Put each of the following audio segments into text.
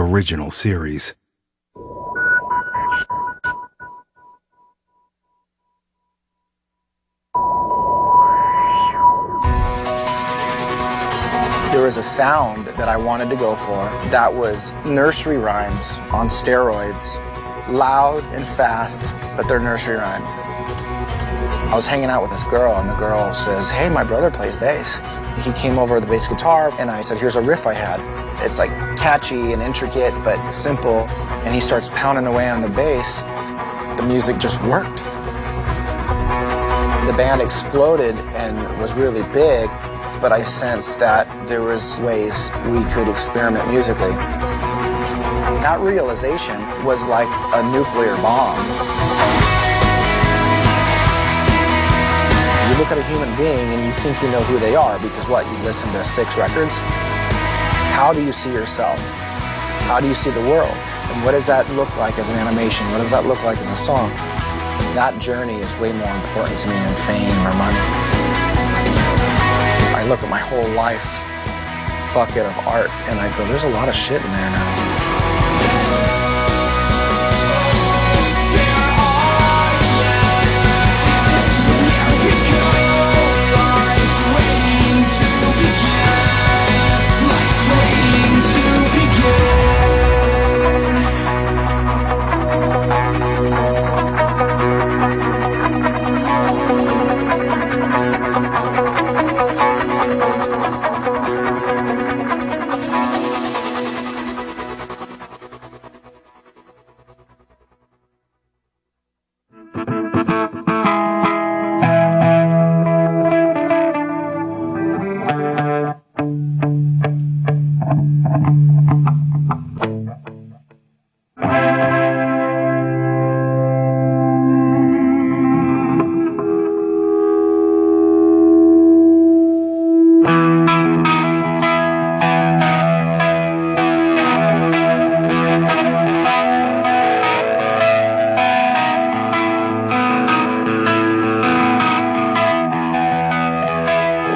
original series. There was a sound that I wanted to go for that was nursery rhymes on steroids, loud and fast, but they're nursery rhymes. I was hanging out with this girl, and the girl says, "Hey, my brother plays bass." He came over with a bass guitar, and I said, "Here's a riff I had." It's like catchy and intricate, but simple, and he starts pounding away on the bass. The music just worked. The band exploded and was really big, but I sensed that there was ways we could experiment musically. That realization was like a nuclear bomb. You look at a human being and you think you know who they are because what, you listen to 6 records? How do you see yourself? How do you see the world? And what does that look like as an animation? What does that look like as a song? That journey is way more important to me than fame or money. I look at my whole life bucket of art and I go, there's a lot of shit in there now.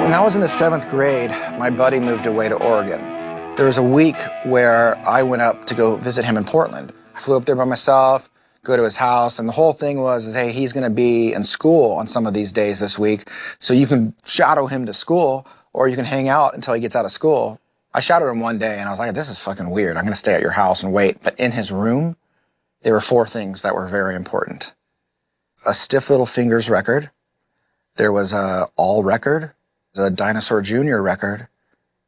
When I was in the 7th grade, my buddy moved away to Oregon. There was a week where I went up to go visit him in Portland. I flew up there by myself, go to his house, and the whole thing was, hey, he's gonna be in school on some of these days this week, so you can shadow him to school, or you can hang out until he gets out of school. I shadowed him one day, and I was like, this is fucking weird. I'm gonna stay at your house and wait. But in his room, there were 4 things that were very important. A Stiff Little Fingers record, there was a All record, a Dinosaur Jr. record,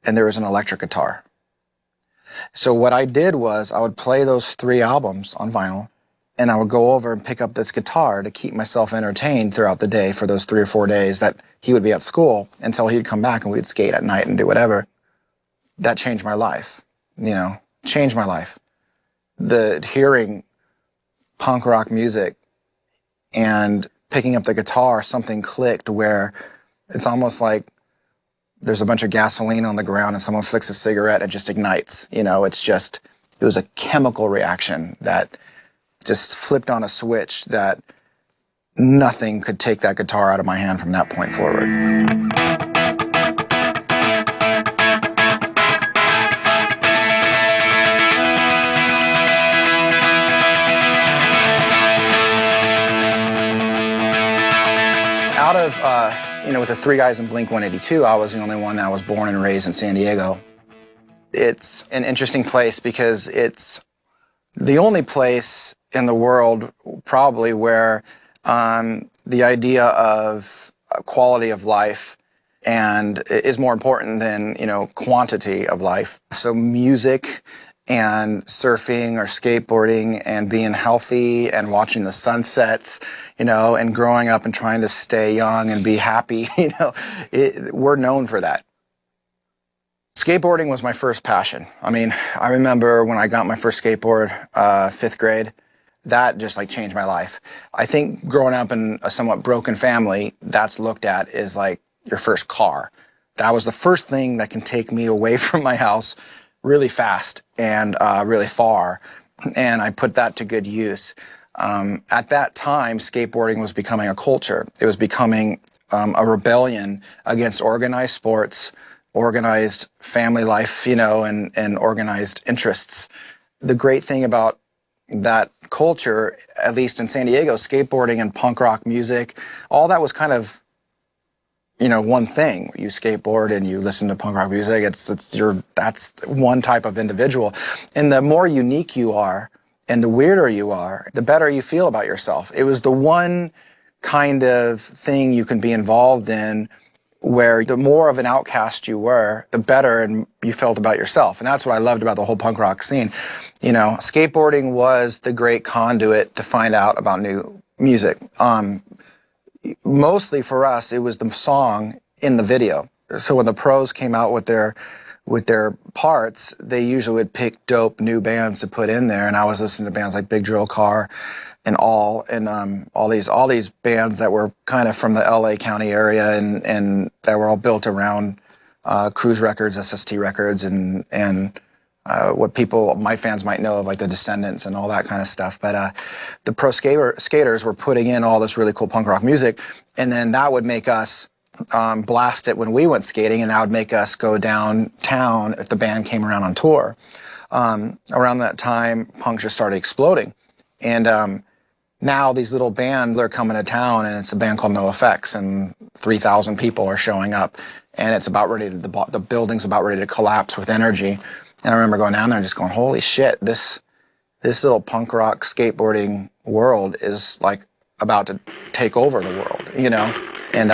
and there was an electric guitar. So what I did was I would play those 3 albums on vinyl, and I would go over and pick up this guitar to keep myself entertained throughout the day for those 3 or 4 days that he would be at school until he'd come back and we'd skate at night and do whatever. That changed my life, you know, changed my life. Hearing punk rock music and picking up the guitar, something clicked where it's almost like there's a bunch of gasoline on the ground and someone flicks a cigarette and it just ignites. You know, it was a chemical reaction that just flipped on a switch that nothing could take that guitar out of my hand from that point forward. Out of, with the 3 guys in Blink-182, I was the only one that was born and raised in San Diego. It's an interesting place because it's the only place in the world probably where the idea of quality of life and is more important than, quantity of life. So music and surfing or skateboarding and being healthy and watching the sunsets, and growing up and trying to stay young and be happy, we're known for that. Skateboarding was my first passion. I mean, I remember when I got my first skateboard, 5th grade, that just changed my life. I think growing up in a somewhat broken family, that's looked at as like your first car. That was the first thing that can take me away from my house really fast and really far, and I put that to good use. At that time, skateboarding was becoming a culture. It was becoming a rebellion against organized sports, organized family life, and organized interests. the great thing about that culture, at least in San Diego, skateboarding and punk rock music, all that was kind of, you know, one thing. You skateboard and you listen to punk rock music. That's one type of individual. And the more unique you are and the weirder you are, the better you feel about yourself. It was the one kind of thing you can be involved in where the more of an outcast you were, the better and you felt about yourself. And that's what I loved about the whole punk rock scene. You know, skateboarding was the great conduit to find out about new music. Mostly for us, it was the song in the video. So when the pros came out with their parts, they usually would pick dope new bands to put in there. And I was listening to bands like Big Drill Car and all these bands that were kind of from the LA County area and that were all built around Cruise Records, SST Records, and what my fans might know of, like the Descendants and all that kind of stuff. But the pro skaters were putting in all this really cool punk rock music, and then that would make us blast it when we went skating, and that would make us go downtown if the band came around on tour. Around that time, punk just started exploding. And now these little bands are coming to town, and it's a band called NoFX, and 3,000 people are showing up, and it's about ready to, the building's about ready to collapse with energy. And I remember going down there and just going, holy shit, this little punk rock skateboarding world is like about to take over the world, you know? And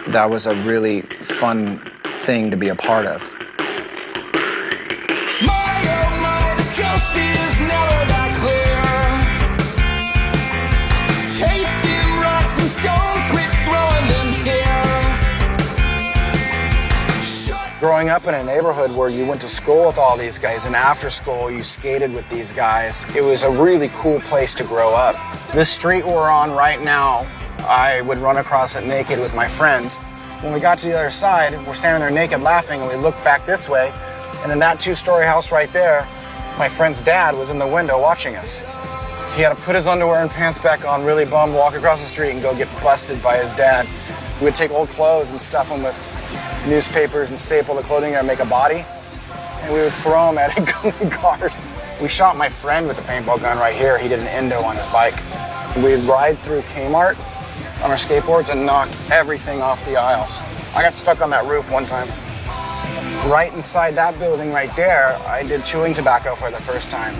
that was a really fun thing to be a part of. My, the coast is never that clear. Hate them rocks and stones, quit throwing them here. Growing up in a neighborhood where you went to school with all these guys, and after school you skated with these guys, it was a really cool place to grow up. This street we're on right now, I would run across it naked with my friends. When we got to the other side, we're standing there naked laughing, and we looked back this way, and in that two-story house right there, my friend's dad was in the window watching us. He had to put his underwear and pants back on, really bummed, walk across the street and go get busted by his dad. We would take old clothes and stuff them with newspapers and staple the clothing and make a body, and we would throw them at incoming cars. We shot my friend with a paintball gun right here. He did an endo on his bike. We'd ride through Kmart on our skateboards and knock everything off the aisles. I got stuck on that roof one time. Right inside that building right there, I did chewing tobacco for the first time.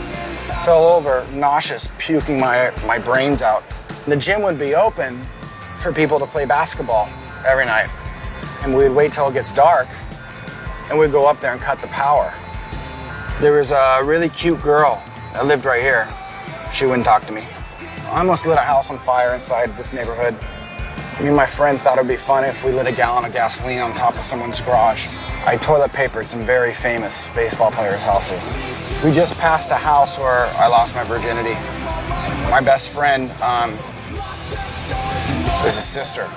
Fell over, nauseous, puking my brains out. The gym would be open for people to play basketball every night. And we'd wait till it gets dark, and we'd go up there and cut the power. There was a really cute girl that lived right here. She wouldn't talk to me. I almost lit a house on fire inside this neighborhood. Me and my friend thought it'd be fun if we lit a gallon of gasoline on top of someone's garage. I toilet papered some very famous baseball players' houses. We just passed a house where I lost my virginity. My best friend was his sister.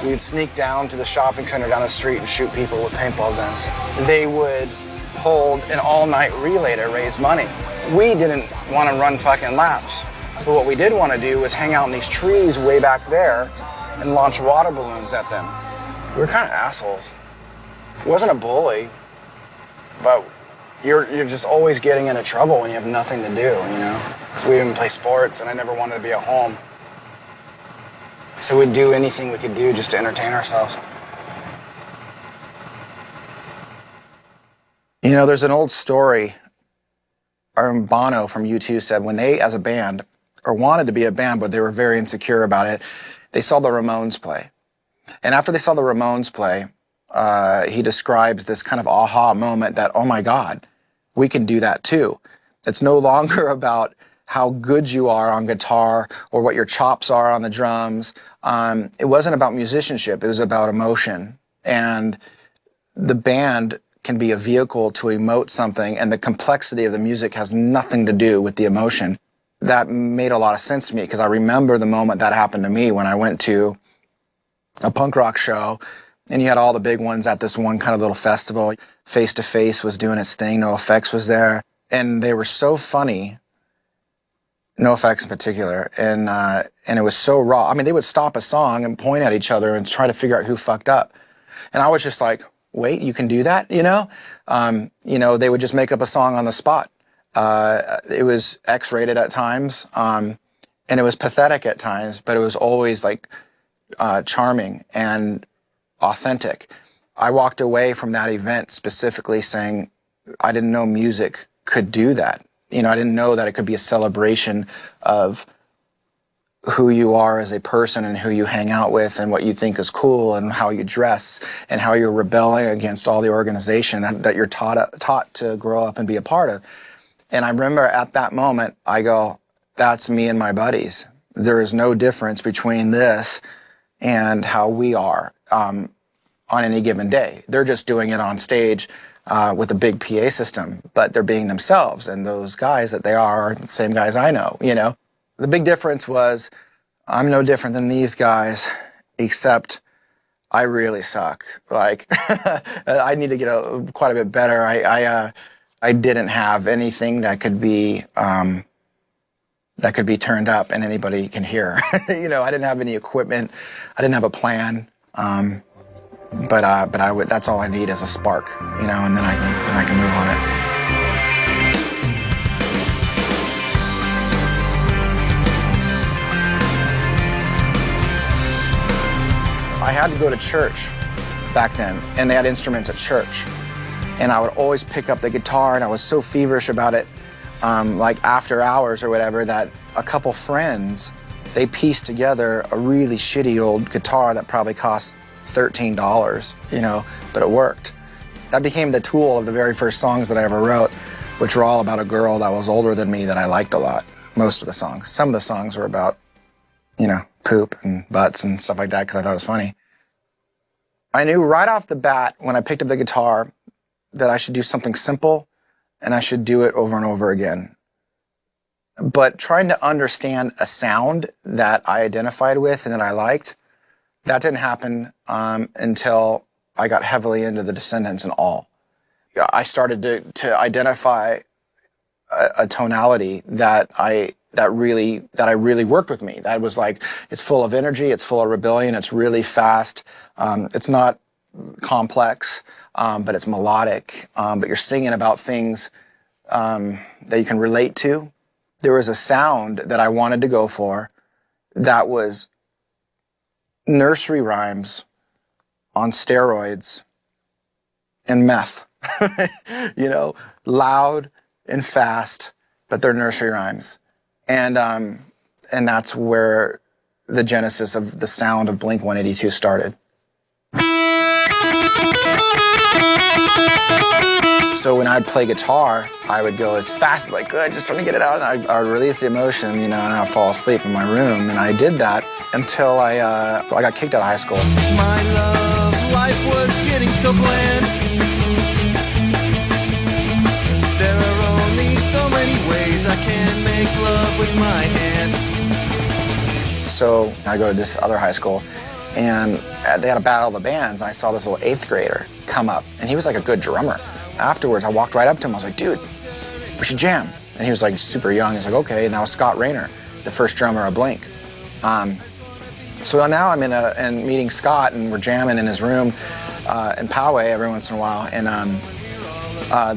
We'd sneak down to the shopping center down the street and shoot people with paintball guns. They would hold an all-night relay to raise money. We didn't want to run fucking laps. But what we did want to do was hang out in these trees way back there and launch water balloons at them. We were kind of assholes. It wasn't a bully, but you're just always getting into trouble when you have nothing to do, you know? Because we didn't play sports, and I never wanted to be at home. So we'd do anything we could do just to entertain ourselves. You know, there's an old story. Bono from U2 said when they, as a band, or wanted to be a band, but they were very insecure about it, they saw the Ramones play. And after they saw the Ramones play, he describes this kind of aha moment that, oh my God, we can do that too. It's no longer about how good you are on guitar or what your chops are on the drums. It wasn't about musicianship, it was about emotion. And the band can be a vehicle to emote something, and the complexity of the music has nothing to do with the emotion. That made a lot of sense to me, because I remember the moment that happened to me when I went to a punk rock show, and you had all the big ones at this one kind of little festival. Face to Face was doing its thing, NoFX was there, and they were so funny, NoFX in particular, and it was so raw. I mean, they would stop a song and point at each other and try to figure out who fucked up. And I was just like, wait, you can do that, you know? You know, they would just make up a song on the spot. It was X-rated at times, and it was pathetic at times, but it was always like charming and authentic. I walked away from that event specifically saying, I didn't know music could do that. You know, I didn't know that it could be a celebration of who you are as a person and who you hang out with and what you think is cool and how you dress and how you're rebelling against all the organization that you're taught to grow up and be a part of. And I remember at that moment, I go, that's me and my buddies. There is no difference between this and how we are on any given day. They're just doing it on stage with a big PA system, but they're being themselves. And those guys that they are the same guys I know, you know. The big difference was I'm no different than these guys, except I really suck. Like, I need to get quite a bit better. I didn't have anything that could be turned up and anybody can hear. You know, I didn't have any equipment. I didn't have a plan. But that's all I need is a spark, you know, and then I can move on it. I had to go to church back then, and they had instruments at church. And I would always pick up the guitar, and I was so feverish about it, like after hours or whatever, that a couple friends, they pieced together a really shitty old guitar that probably cost $13, you know, but it worked. That became the tool of the very first songs that I ever wrote, which were all about a girl that was older than me that I liked a lot. Most of the songs. Some of the songs were about, you know, poop and butts and stuff like that because I thought it was funny. I knew right off the bat when I picked up the guitar that I should do something simple and I should do it over and over again. But trying to understand a sound that I identified with and that I liked, that didn't happen until I got heavily into the Descendents and All. I started to identify a tonality that I really worked with me. That was like, it's full of energy, it's full of rebellion, it's really fast, it's not complex, but it's melodic, but you're singing about things that you can relate to. There was a sound that I wanted to go for that was nursery rhymes on steroids and meth. You know, loud and fast, but they're nursery rhymes. And that's where the genesis of the sound of Blink-182 started. So when I'd play guitar, I would go as fast as I could, just trying to get it out, and I'd release the emotion, you know, and I'd fall asleep in my room. And I did that until I got kicked out of high school. My love life was getting so bland. There are only so many ways I can make love with my hand. So I go to this other high school, and they had a battle of the bands, and I saw this little 8th grader come up, and he was like a good drummer. Afterwards, I walked right up to him. I was like, dude, we should jam. And he was like super young. He was like, okay. And that was Scott Rayner, the first drummer of Blink. So now I'm in meeting Scott, and we're jamming in his room in Poway every once in a while. And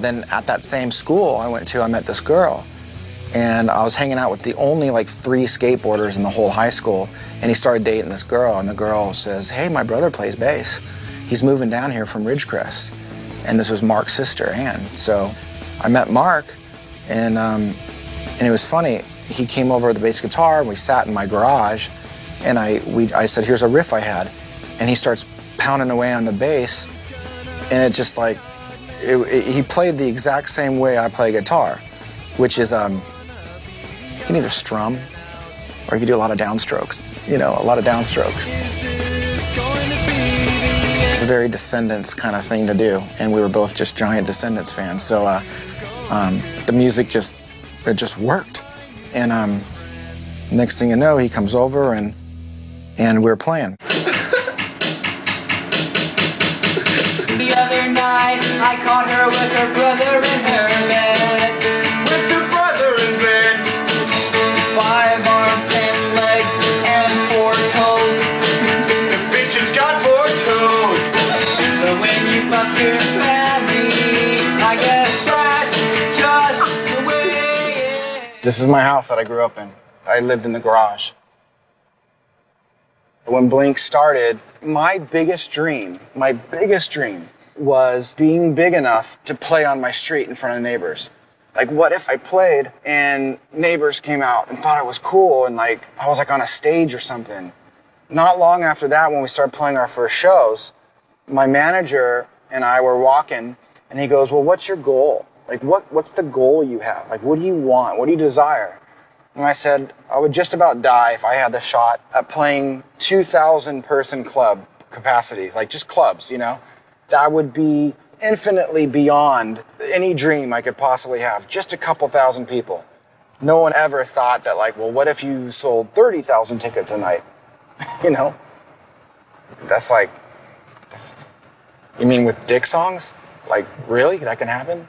then at that same school I went to, I met this girl. And I was hanging out with the only like 3 skateboarders in the whole high school. And he started dating this girl. And the girl says, hey, my brother plays bass. He's moving down here from Ridgecrest. And this was Mark's sister, Ann. So I met Mark, and it was funny. He came over with the bass guitar, and we sat in my garage, and I said, here's a riff I had. And he starts pounding away on the bass, and it just like, he played the exact same way I play guitar, which is, you can either strum, or you can do a lot of downstrokes, you know, a lot of downstrokes. It's a very Descendents kind of thing to do, and we were both just giant Descendents fans. So the music just worked. And next thing you know, he comes over and we're playing. The other night, I caught her with her brother in her bed. With your brother in bed. 5 arms, 10 legs, and 4 toes. The bitch has got 4 toes. But when you fuck your family, I guess that's just the way This is my house that I grew up in. I lived in the garage. When Blink started, my biggest dream was being big enough to play on my street in front of neighbors. Like, what if I played and neighbors came out and thought it was cool and like I was like on a stage or something. Not long after that, when we started playing our first shows, my manager and I were walking and he goes, well, what's your goal? Like, what's the goal you have? Like, what do you want? What do you desire? And I said, I would just about die if I had the shot at playing 2,000 person club capacities, like just clubs, you know? That would be infinitely beyond any dream I could possibly have. Just a couple thousand people. No one ever thought that, like, well, what if you sold 30,000 tickets a night? You know? That's like, you mean with dick songs? Like, really? That can happen?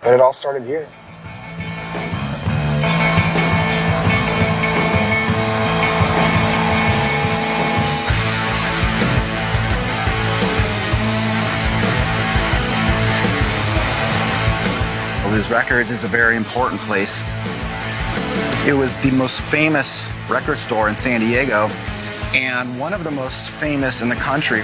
But it all started here. Lose Records is a very important place. It was the most famous record store in San Diego and one of the most famous in the country.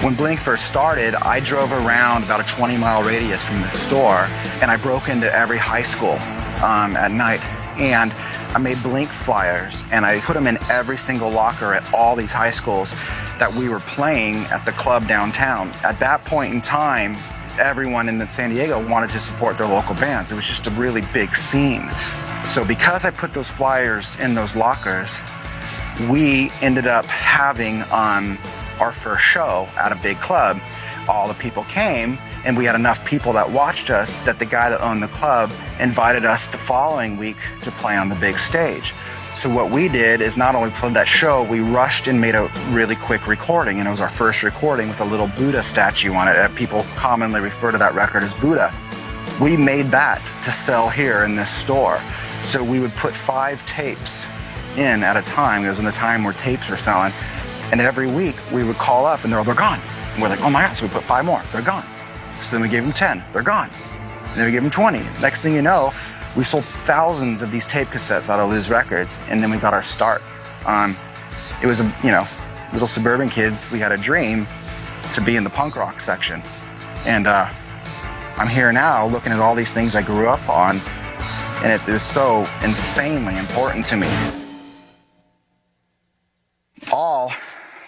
When Blink first started, I drove around about a 20-mile radius from the store and I broke into every high school at night. And I made Blink flyers and I put them in every single locker at all these high schools that we were playing at the club downtown. At that point in time, everyone in San Diego wanted to support their local bands. It was just a really big scene. So because I put those flyers in those lockers, we ended up having our first show at a big club. All the people came and we had enough people that watched us that the guy that owned the club invited us the following week to play on the big stage. So what we did is not only played that show, we rushed and made a really quick recording, and it was our first recording with a little Buddha statue on it. People commonly refer to that record as Buddha. We made that to sell here in this store. So we would put 5 tapes in at a time. It was in the time where tapes were selling. And every week we would call up and they're gone. And we're like, oh my God, so we put 5 more, they're gone. So then we gave them 10, they're gone. And then we gave them 20. Next thing you know, we sold thousands of these tape cassettes out of Lose Records, and then we got our start. It was, little suburban kids. We had a dream to be in the punk rock section. And I'm here now looking at all these things I grew up on, and it was so insanely important to me.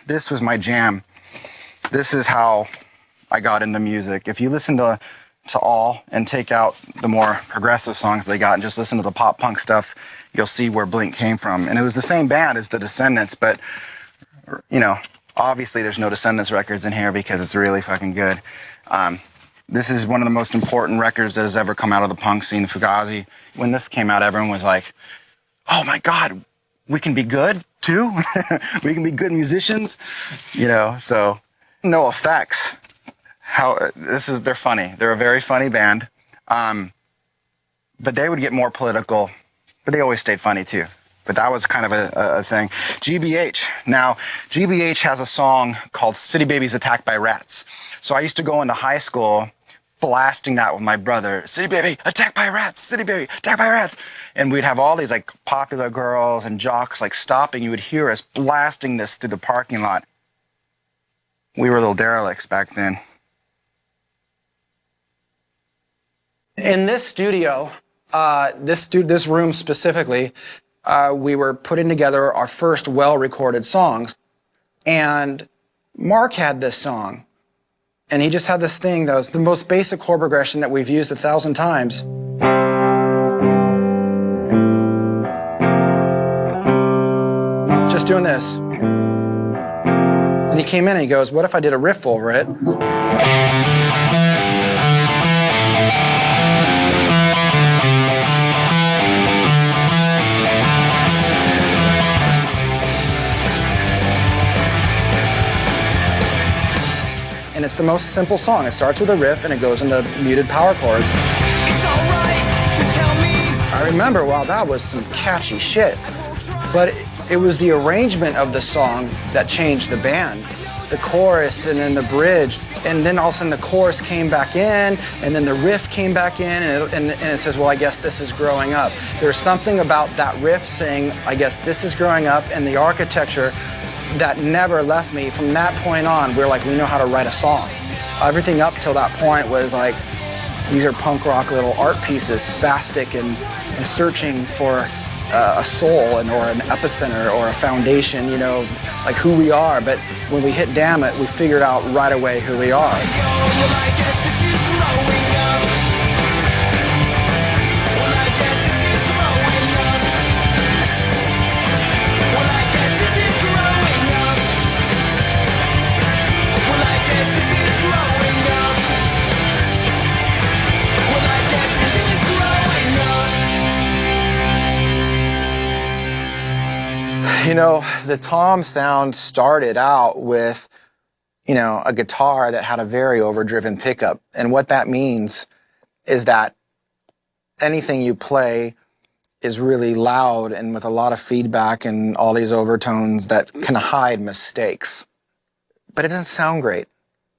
This was my jam. This is how I got into music. If you listen to All and take out the more progressive songs they got and just listen to the pop punk stuff, you'll see where Blink came from. And it was the same band as the Descendants, but obviously there's no Descendants records in here because it's really fucking good. This is one of the most important records that has ever come out of the punk scene, Fugazi. When this came out, everyone was like, oh my God, we can be good too? We can be good musicians? So No Effects. They're funny. They're a very funny band. But they would get more political, but they always stayed funny too. But that was kind of a thing. GBH. Now, GBH has a song called City Babies Attacked by Rats. So I used to go into high school blasting that with my brother. City baby, attacked by rats. City baby, attacked by rats. And we'd have all these like popular girls and jocks like stopping. You would hear us blasting this through the parking lot. We were little derelicts back then. In this studio, this room specifically, we were putting together our first well-recorded songs, and Mark had this song, and he just had this thing that was the most basic chord progression that we've used 1,000 times. Just doing this. And he came in and he goes, what if I did a riff over it? And it's the most simple song. It starts with a riff and it goes into muted power chords. It's alright to tell me. I remember, wow, that was some catchy shit. But it was the arrangement of the song that changed the band. the chorus and then the bridge, and then all of a sudden the chorus came back in, and then the riff came back in, and it says, well, I guess this is growing up. There's something about that riff saying, I guess this is growing up, and the architecture that never left me. From that point on, we know how to write a song. Everything up till that point was like, these are punk rock little art pieces, spastic and searching for a soul or an epicenter or a foundation, like who we are. But when we hit Damn It, we figured out right away who we are. The Tom sound started out with, a guitar that had a very overdriven pickup. And what that means is that anything you play is really loud and with a lot of feedback and all these overtones that can hide mistakes. But it doesn't sound great.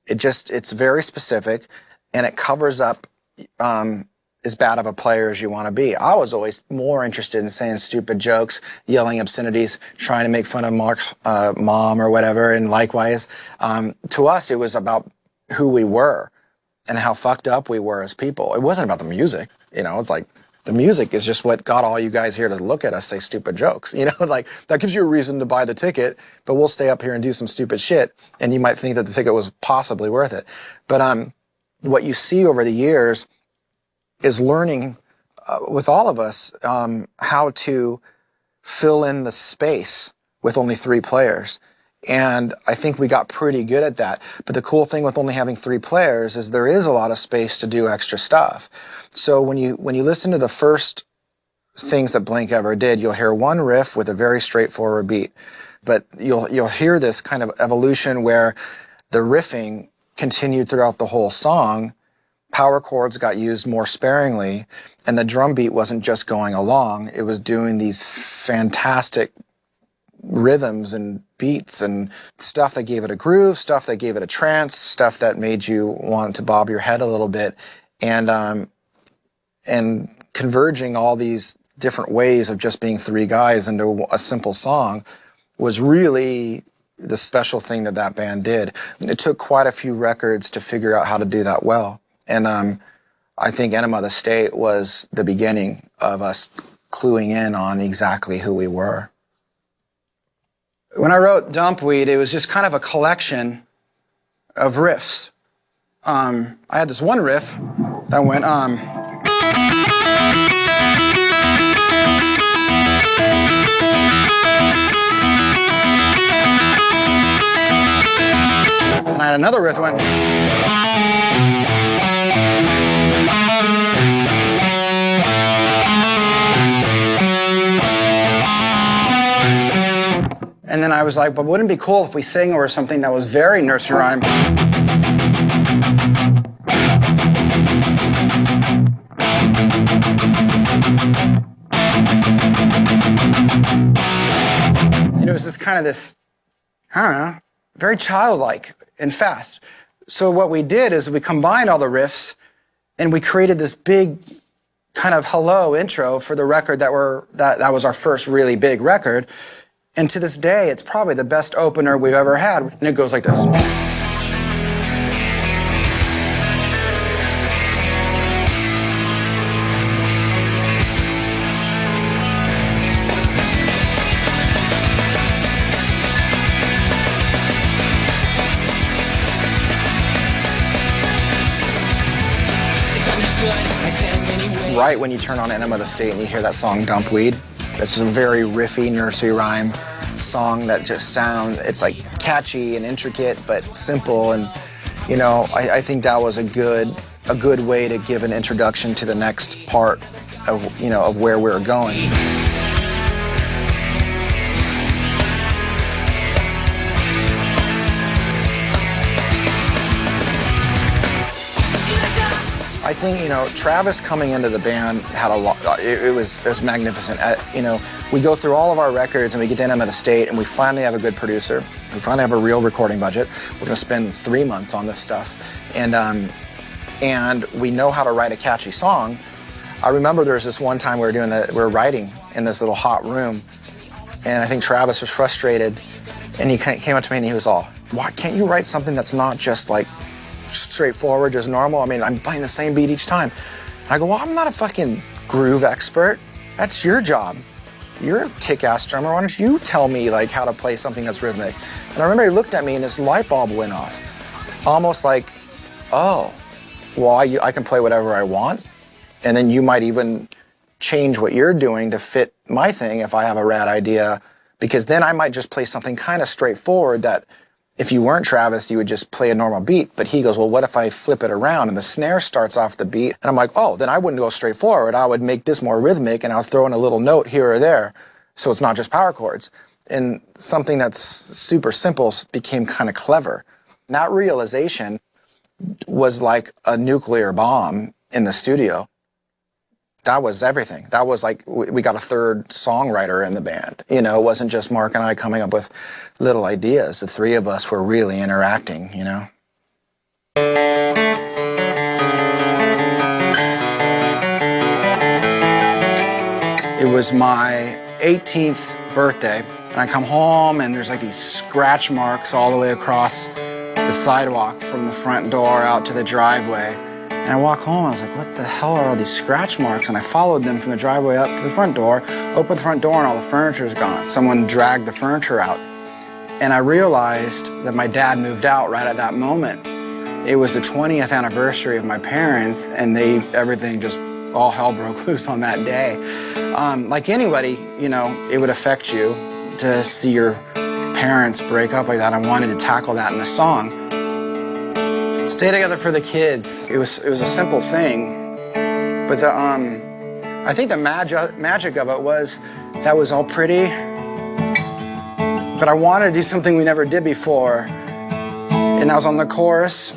It's very specific, and it covers up as bad of a player as you want to be. I was always more interested in saying stupid jokes, yelling obscenities, trying to make fun of Mark's mom or whatever, and likewise. To us, it was about who we were and how fucked up we were as people. It wasn't about the music. It's like, the music is just what got all you guys here to look at us say stupid jokes. Like, that gives you a reason to buy the ticket, but we'll stay up here and do some stupid shit, and you might think that the ticket was possibly worth it. But what you see over the years is learning with all of us how to fill in the space with only 3 players. And I think we got pretty good at that. But the cool thing with only having 3 players is there is a lot of space to do extra stuff. So when you listen to the first things that Blink ever did, you'll hear one riff with a very straightforward beat. But you'll hear this kind of evolution where the riffing continued throughout the whole song. Power chords got used more sparingly, and the drum beat wasn't just going along. It was doing these fantastic rhythms and beats and stuff that gave it a groove, stuff that gave it a trance, stuff that made you want to bob your head a little bit. And converging all these different ways of just being 3 guys into a simple song was really the special thing that band did. It took quite a few records to figure out how to do that well. And I think Enema of the State was the beginning of us cluing in on exactly who we were. When I wrote Dumpweed, it was just kind of a collection of riffs. I had this one riff that went, and I had another riff that went, and then I was like, but wouldn't it be cool if we sang over something that was very nursery rhyme? It was just kind of this, I don't know, very childlike and fast. So what we did is we combined all the riffs and we created this big kind of hello intro for the record that was our first really big record. And to this day, it's probably the best opener we've ever had. And it goes like this. Right when you turn on Enema of the State and you hear that song Dumpweed, that's a very riffy nursery rhyme song that just sounds, it's like catchy and intricate but simple, and I think that was a good way to give an introduction to the next part of where we're going. I I think, you know, Travis coming into the band had a lot, it was magnificent. You know, we go through all of our records and we get to Enema of the State and we finally have a good producer. We finally have a real recording budget. We're gonna spend 3 months on this stuff. And we know how to write a catchy song. I remember there was this one time we were writing in this little hot room, and I think Travis was frustrated, and he came up to me and he was all, why can't you write something that's not just like straightforward, just normal? I mean, I'm playing the same beat each time. And I go, well, I'm not a fucking groove expert. That's your job. You're a kick-ass drummer. Why don't you tell me like how to play something that's rhythmic? And I remember he looked at me and this light bulb went off. Almost like, oh, well, I can play whatever I want. And then you might even change what you're doing to fit my thing if I have a rad idea, because then I might just play something kind of straightforward that if you weren't Travis, you would just play a normal beat. But he goes, well, what if I flip it around and the snare starts off the beat? And I'm like, oh, then I wouldn't go straight forward. I would make this more rhythmic and I'll throw in a little note here or there so it's not just power chords. And something that's super simple became kind of clever. And that realization was like a nuclear bomb in the studio. That was everything. That was like, we got a third songwriter in the band. You know, it wasn't just Mark and I coming up with little ideas. The three of us were really interacting, you know. It was my 18th birthday, and I come home and there's like these scratch marks all the way across the sidewalk from the front door out to the driveway. And I walk home, I was like, what the hell are all these scratch marks? And I followed them from the driveway up to the front door, opened the front door, and all the furniture is gone. Someone dragged the furniture out. And I realized that my dad moved out right at that moment. It was the 20th anniversary of my parents, and everything just, all hell broke loose on that day. Like anybody, you know, it would affect you to see your parents break up like that. I wanted to tackle that in a song. Stay together for the kids. It was a simple thing, but I think the magic of it was that was all pretty, but I wanted to do something we never did before, and that was on the chorus.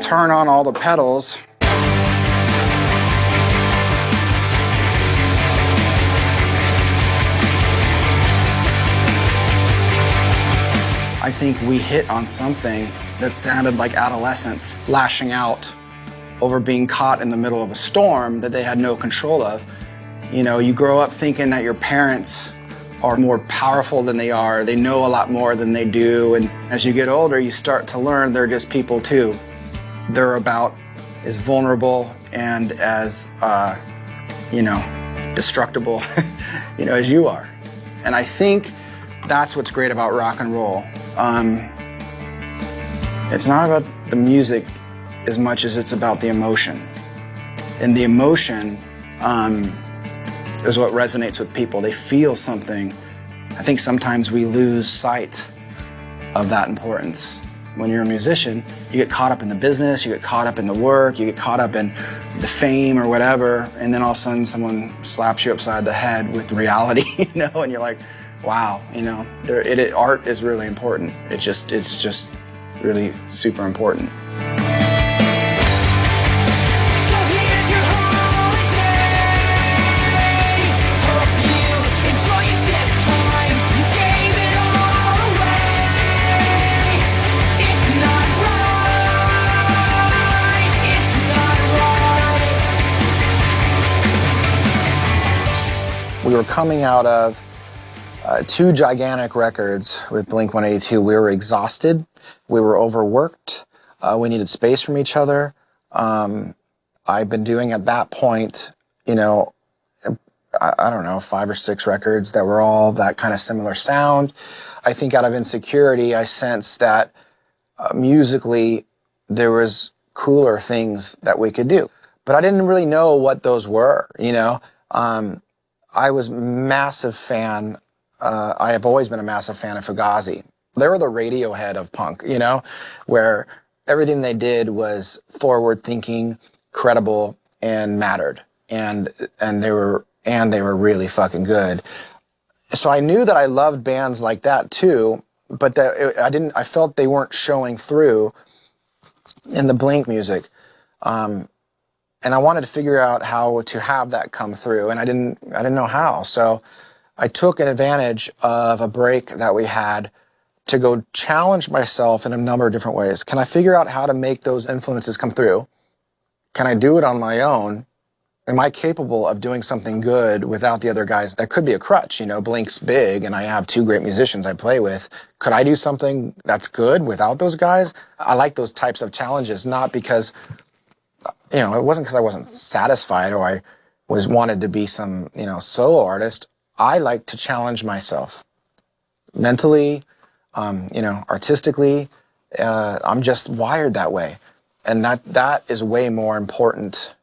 Turn on all the pedals. I think we hit on something that sounded like adolescents lashing out over being caught in the middle of a storm that they had no control of. You know, you grow up thinking that your parents are more powerful than they are. They know a lot more than they do. And as you get older, you start to learn they're just people too. They're about as vulnerable and as, you know, destructible, you know, as you are. And I think that's what's great about rock and roll. It's not about the music as much as it's about the emotion. And the emotion is what resonates with people. They feel something. I think sometimes we lose sight of that importance. When you're a musician, you get caught up in the business, you get caught up in the work, you get caught up in the fame or whatever, and then all of a sudden someone slaps you upside the head with reality, you know, and you're like, wow, you know, art is really important. It's just really super important. So here's your holiday. Hope you enjoy it this time. You gave it all away. It's not right. It's not right. We were coming out of 2 gigantic records with Blink-182. We were exhausted. We were overworked. We needed space from each other. I've been doing at that point, you know, I don't know, 5 or 6 records that were all that kind of similar sound. I think out of insecurity, I sensed that musically there was cooler things that we could do. But I didn't really know what those were, you know. I was a massive fan. I have always been a massive fan of Fugazi. They were the Radiohead of punk, you know, where everything they did was forward-thinking, credible, and mattered. And they were really fucking good. So I knew that I loved bands like that too, but that I felt they weren't showing through in the Blink music. And I wanted to figure out how to have that come through, and I didn't know how. So I took an advantage of a break that we had to go challenge myself in a number of different ways. Can I figure out how to make those influences come through? Can I do it on my own? Am I capable of doing something good without the other guys? That could be a crutch, you know, Blink's big and I have 2 great musicians I play with. Could I do something that's good without those guys? I like those types of challenges, not because, you know, it wasn't because I wasn't satisfied or I wanted to be some, you know, solo artist. I like to challenge myself mentally, you know, artistically. I'm just wired that way. And that is way more important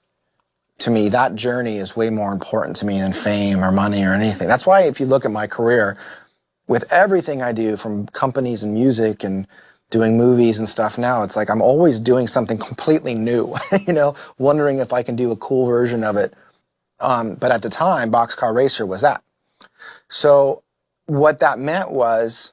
to me. That journey is way more important to me than fame or money or anything. That's why if you look at my career, with everything I do from companies and music and doing movies and stuff now, it's like I'm always doing something completely new, you know, wondering if I can do a cool version of it. But at the time, Boxcar Racer was that. So what that meant was,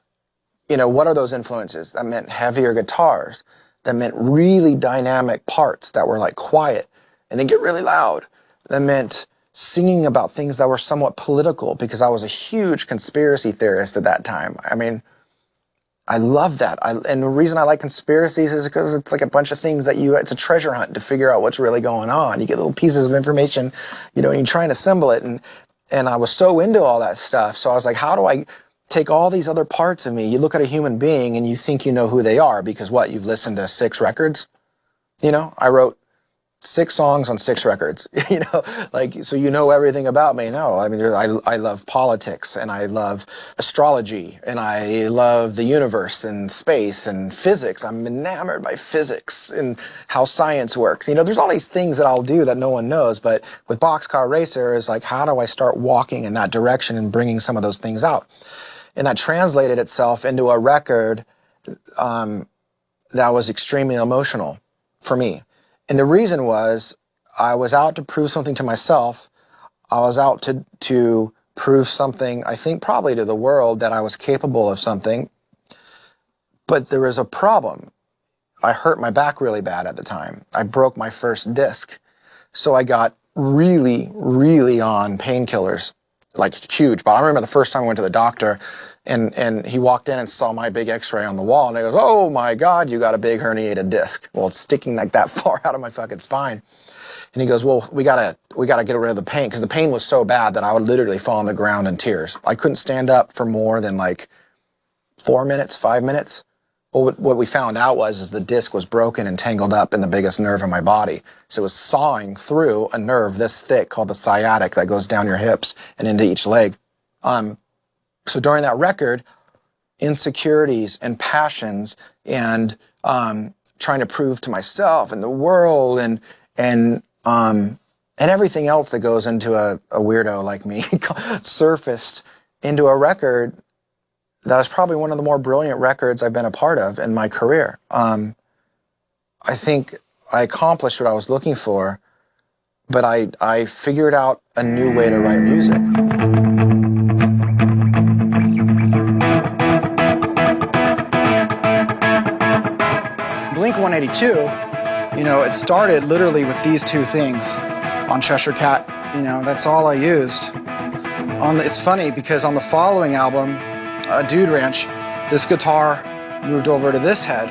you know, what are those influences? That meant heavier guitars. That meant really dynamic parts that were like quiet and then get really loud. That meant singing about things that were somewhat political because I was a huge conspiracy theorist at that time. I mean, I love that. And the reason I like conspiracies is because it's like a bunch of things that it's a treasure hunt to figure out what's really going on. You get little pieces of information, you know, and you try and assemble it. And I was so into all that stuff. So I was like, how do I take all these other parts of me? You look at a human being and you think you know who they are because what? You've listened to 6 records? You know, I wrote 6 songs on 6 records, you know, like, so you know everything about me. No, I mean, I love politics and I love astrology and I love the universe and space and physics. I'm enamored by physics and how science works. You know, there's all these things that I'll do that no one knows, but with Boxcar Racer is like, how do I start walking in that direction and bringing some of those things out? And that translated itself into a record that was extremely emotional for me. And the reason was I was out to prove something to myself. I was out to prove something, I think probably to the world, that I was capable of something. But there was a problem. I hurt my back really bad at the time. I broke my first disc. So I got really, really on painkillers, like huge. But I remember the first time I went to the doctor and he walked in and saw my big x-ray on the wall and he goes, "Oh my God, you got a big herniated disc." Well, it's sticking like that far out of my fucking spine. And he goes, "Well, we gotta get rid of the pain," because the pain was so bad that I would literally fall on the ground in tears. I couldn't stand up for more than like 4 minutes, 5 minutes. Well, what we found out is the disc was broken and tangled up in the biggest nerve in my body. So it was sawing through a nerve this thick called the sciatic that goes down your hips and into each leg. So during that record, insecurities and passions and trying to prove to myself and the world and everything else that goes into a weirdo like me surfaced into a record that was probably one of the more brilliant records I've been a part of in my career. I think I accomplished what I was looking for, but I figured out a new way to write music. Blink-182, you know, it started literally with these 2 things on Cheshire Cat. You know, that's all I used. It's funny because on the following album, Dude Ranch, this guitar moved over to this head,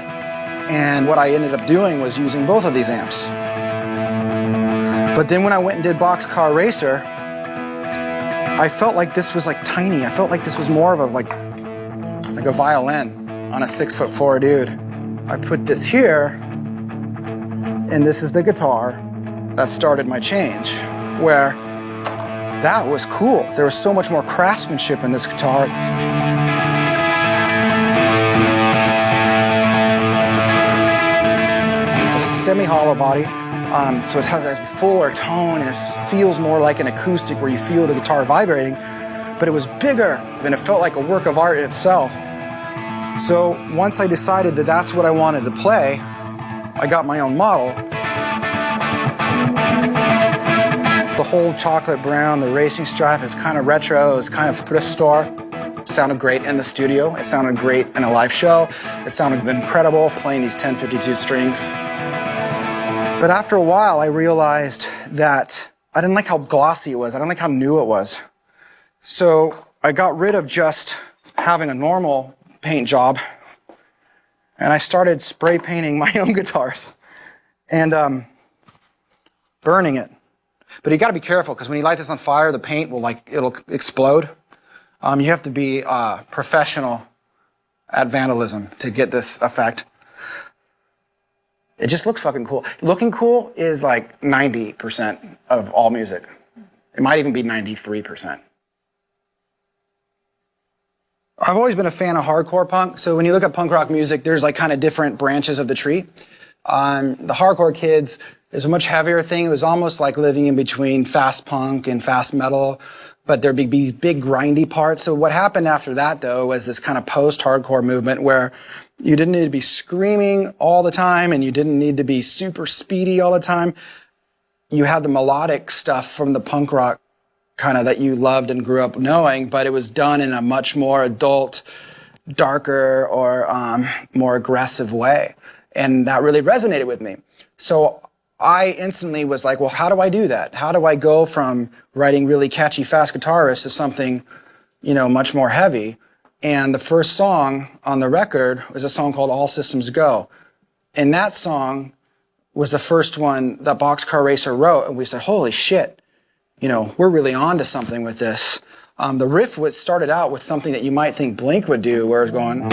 and what I ended up doing was using both of these amps. But then when I went and did Boxcar Racer, I felt like this was like tiny. I felt like this was more of a like a violin on a 6'4" dude. I put this here, and this is the guitar that started my change, where that was cool. There was so much more craftsmanship in this guitar. It's a semi-hollow body, so it has a fuller tone, and it feels more like an acoustic where you feel the guitar vibrating, but it was bigger, and it felt like a work of art itself. So once I decided that that's what I wanted to play, I got my own model. The whole chocolate brown, the racing stripe is kind of retro, it's kind of thrift store. It sounded great in the studio, it sounded great in a live show, it sounded incredible playing these 1052 strings. But after a while, I realized that I didn't like how glossy it was. I didn't like how new it was. So I got rid of just having a normal paint job, and I started spray painting my own guitars and burning it. But you got to be careful, because when you light this on fire, the paint will it'll explode. You have to be professional at vandalism to get this effect. It just looks fucking cool. Looking cool is like 90% of all music. It might even be 93%. I've always been a fan of hardcore punk. So when you look at punk rock music, there's like kind of different branches of the tree. The hardcore kids is a much heavier thing. It was almost like living in between fast punk and fast metal, but there'd be these big grindy parts. So what happened after that, though, was this kind of post-hardcore movement where you didn't need to be screaming all the time, and you didn't need to be super speedy all the time. You had the melodic stuff from the punk rock kind of that you loved and grew up knowing, but it was done in a much more adult, darker, or more aggressive way. And that really resonated with me. So I instantly was like, well, how do I do that? How do I go from writing really catchy, fast guitar riffs to something, you know, much more heavy? And the first song on the record was a song called All Systems Go. And that song was the first one that Boxcar Racer wrote. And we said, holy shit, you know, we're really on to something with this. The riff started out with something that you might think Blink would do, where it's going.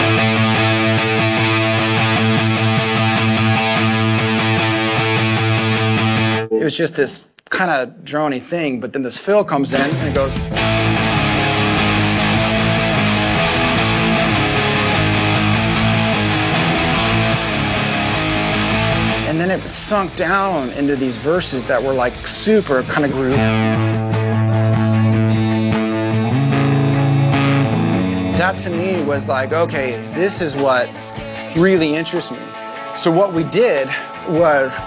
It was just this kind of drony thing, but then this fill comes in and it goes. And then it sunk down into these verses that were like super kind of groove. That to me was like, okay, this is what really interests me. So what we did was,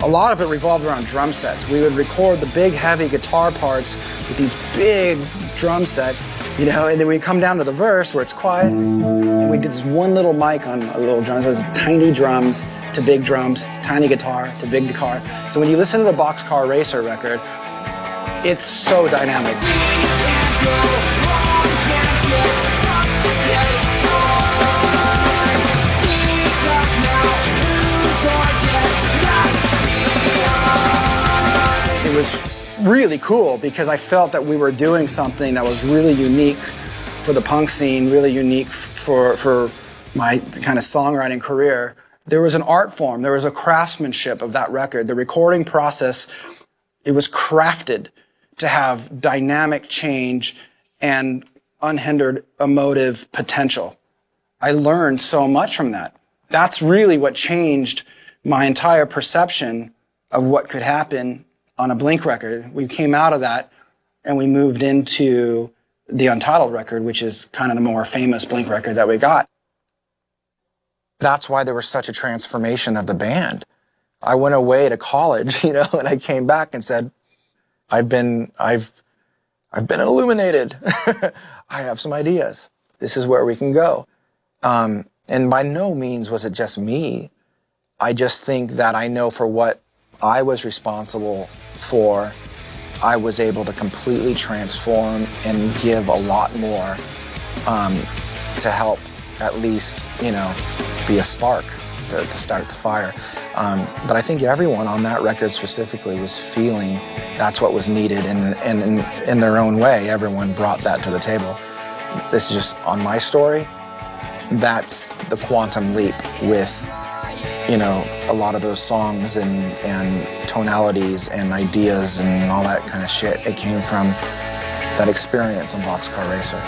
a lot of it revolved around drum sets. We would record the big, heavy guitar parts with these big drum sets, you know, and then we come down to the verse where it's quiet, and we did this one little mic on a little drum. So it was tiny drums to big drums, tiny guitar to big guitar. So when you listen to the Boxcar Racer record, it's so dynamic. It was really cool because I felt that we were doing something that was really unique for the punk scene, really unique for my kind of songwriting career. There was an art form, there was a craftsmanship of that record. The recording process, it was crafted to have dynamic change and unhindered emotive potential. I learned so much from that. That's really what changed my entire perception of what could happen on a Blink record. We came out of that and we moved into the Untitled record, which is kind of the more famous Blink record that we got. That's why there was such a transformation of the band. I went away to college, you know, and I came back and said, I've been illuminated. I have some ideas. This is where we can go. And by no means was it just me. I just think that I know for what I was responsible for, I was able to completely transform and give a lot more to help at least, you know, be a spark to start the fire. But I think everyone on that record specifically was feeling that's what was needed, and in their own way, everyone brought that to the table. This is just on my story. That's the quantum leap with, you know, a lot of those songs and tonalities and ideas and all that kind of shit. It came from that experience on Boxcar Racer.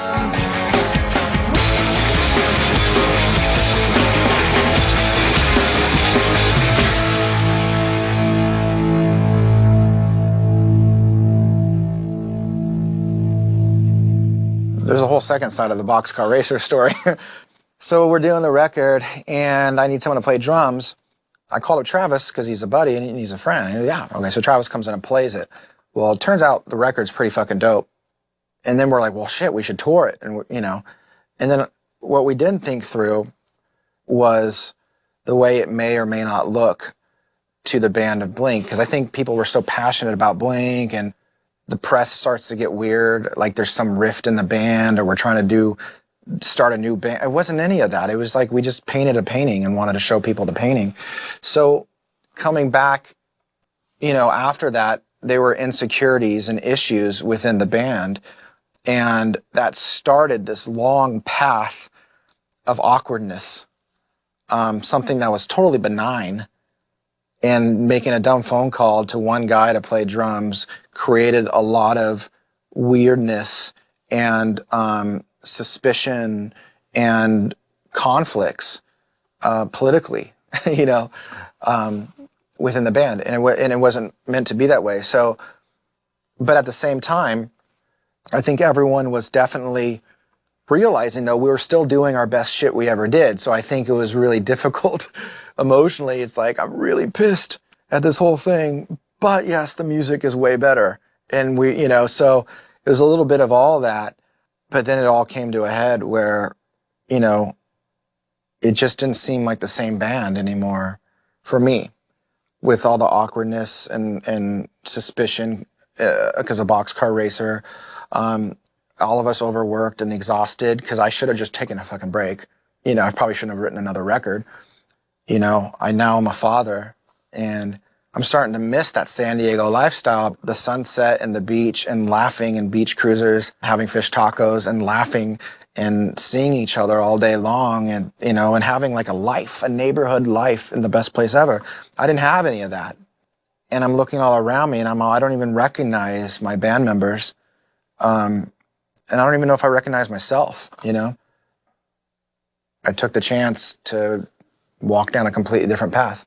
There's a whole second side of the Boxcar Racer story. So we're doing the record, and I need someone to play drums. I called up Travis because he's a buddy and he's a friend. And yeah, okay, so Travis comes in and plays it. Well, it turns out the record's pretty fucking dope. And then we're like, well, shit, we should tour it, and you know. And then what we didn't think through was the way it may or may not look to the band of Blink, because I think people were so passionate about Blink, and the press starts to get weird, like there's some rift in the band, or we're trying to start a new band. It wasn't any of that. It was like we just painted a painting and wanted to show people the painting. So coming back, you know, after that, there were insecurities and issues within the band, and that started this long path of awkwardness, something that was totally benign. And making a dumb phone call to one guy to play drums created a lot of weirdness and suspicion and conflicts politically, you know, within the band. And it wasn't meant to be that way. So, but at the same time, I think everyone was definitely realizing, though, we were still doing our best shit we ever did. So I think it was really difficult emotionally. It's like, I'm really pissed at this whole thing, but yes, the music is way better. And we, you know, so it was a little bit of all that, but then it all came to a head where, you know, it just didn't seem like the same band anymore for me, with all the awkwardness and suspicion because of Boxcar Racer. All of us overworked and exhausted, because I should have just taken a fucking break. You know, I probably shouldn't have written another record. You know, I now am a father, and I'm starting to miss that San Diego lifestyle, the sunset and the beach and laughing and beach cruisers, having fish tacos and laughing and seeing each other all day long, and, you know, and having like a life, a neighborhood life in the best place ever. I didn't have any of that. And I'm looking all around me, and I don't even recognize my band members. And I don't even know if I recognize myself, you know? I took the chance to walk down a completely different path,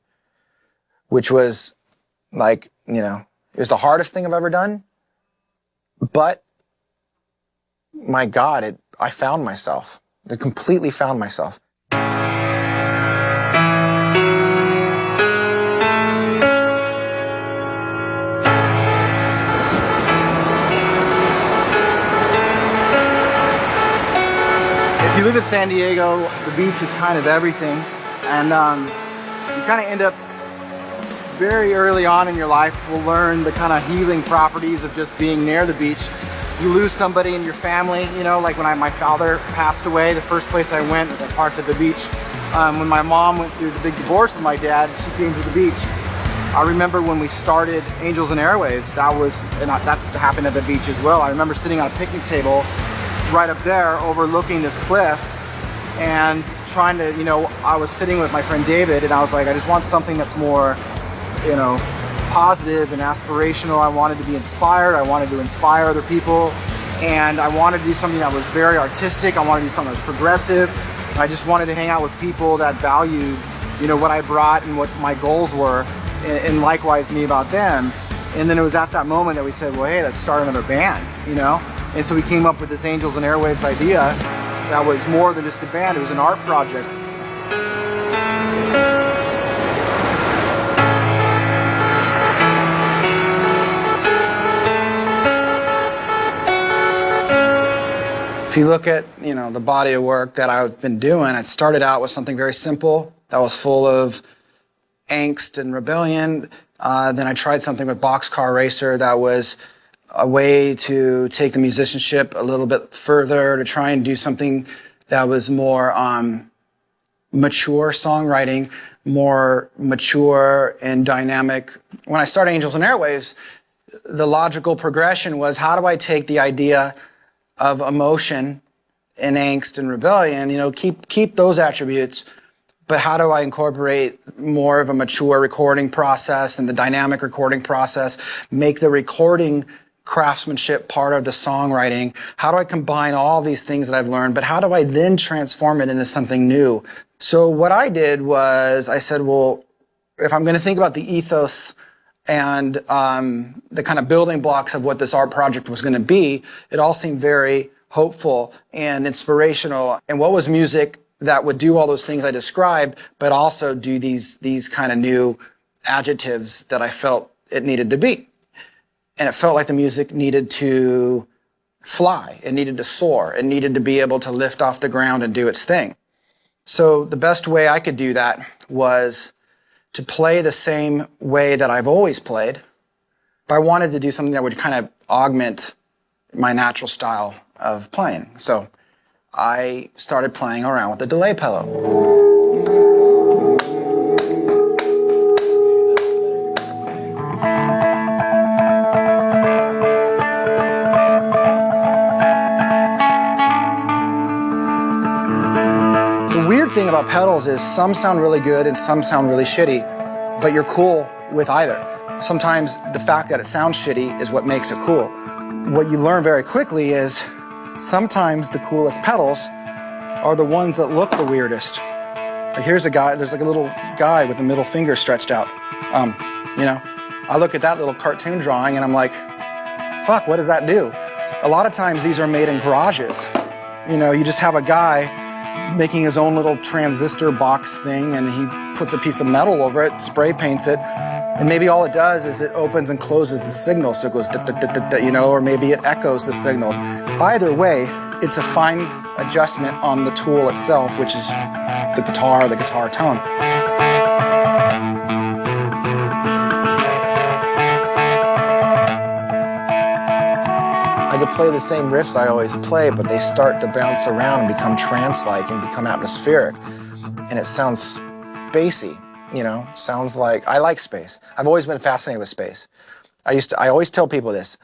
which was like, you know, it was the hardest thing I've ever done. But my God, I found myself. I completely found myself. If you live in San Diego, the beach is kind of everything, and you kind of end up very early on in your life will learn the kind of healing properties of just being near the beach. You lose somebody in your family, you know, like when my father passed away, the first place I went was I parked at the beach. When my mom went through the big divorce with my dad, she came to the beach. I remember when we started Angels and Airwaves, that happened at the beach as well. I remember sitting on a picnic table right up there overlooking this cliff and trying to, you know, I was sitting with my friend David, and I was like, I just want something that's more, you know, positive and aspirational. I wanted to be inspired. I wanted to inspire other people, and I wanted to do something that was very artistic. I wanted to do something that was progressive. I just wanted to hang out with people that valued, you know, what I brought and what my goals were, and likewise me about them. And then it was at that moment that we said, well, hey, let's start another band, you know? And so we came up with this Angels and Airwaves idea that was more than just a band, it was an art project. If you look at, you know, the body of work that I've been doing, it started out with something very simple that was full of angst and rebellion. Then I tried something with Boxcar Racer that was a way to take the musicianship a little bit further, to try and do something that was more mature songwriting, more mature and dynamic. When I started Angels and Airwaves, the logical progression was, how do I take the idea of emotion and angst and rebellion, you know, keep those attributes, but how do I incorporate more of a mature recording process and the dynamic recording process, make the recording craftsmanship part of the songwriting? How do I combine all these things that I've learned, but how do I then transform it into something new? So what I did was I said, well, if I'm going to think about the ethos and the kind of building blocks of what this art project was going to be, it all seemed very hopeful and inspirational. And what was music that would do all those things I described, but also do these kind of new adjectives that I felt it needed to be? And it felt like the music needed to fly. It needed to soar. It needed to be able to lift off the ground and do its thing. So the best way I could do that was to play the same way that I've always played, but I wanted to do something that would kind of augment my natural style of playing. So I started playing around with the delay pedal. The weird thing about pedals is some sound really good and some sound really shitty, but you're cool with either. Sometimes the fact that it sounds shitty is what makes it cool. What you learn very quickly is sometimes the coolest pedals are the ones that look the weirdest. Like here's a guy, there's like a little guy with the middle finger stretched out. You know, I look at that little cartoon drawing and I'm like, fuck, what does that do? A lot of times these are made in garages. You know, you just have a guy making his own little transistor box thing and he puts a piece of metal over it, spray paints it, and maybe all it does is it opens and closes the signal, so it goes you know, or maybe it echoes the signal. Either way, it's a fine adjustment on the tool itself, which is the guitar tone. I could play the same riffs I always play, but they start to bounce around and become trance-like and become atmospheric. And it sounds spacey, you know, sounds like, I like space. I've always been fascinated with space. I always tell people this,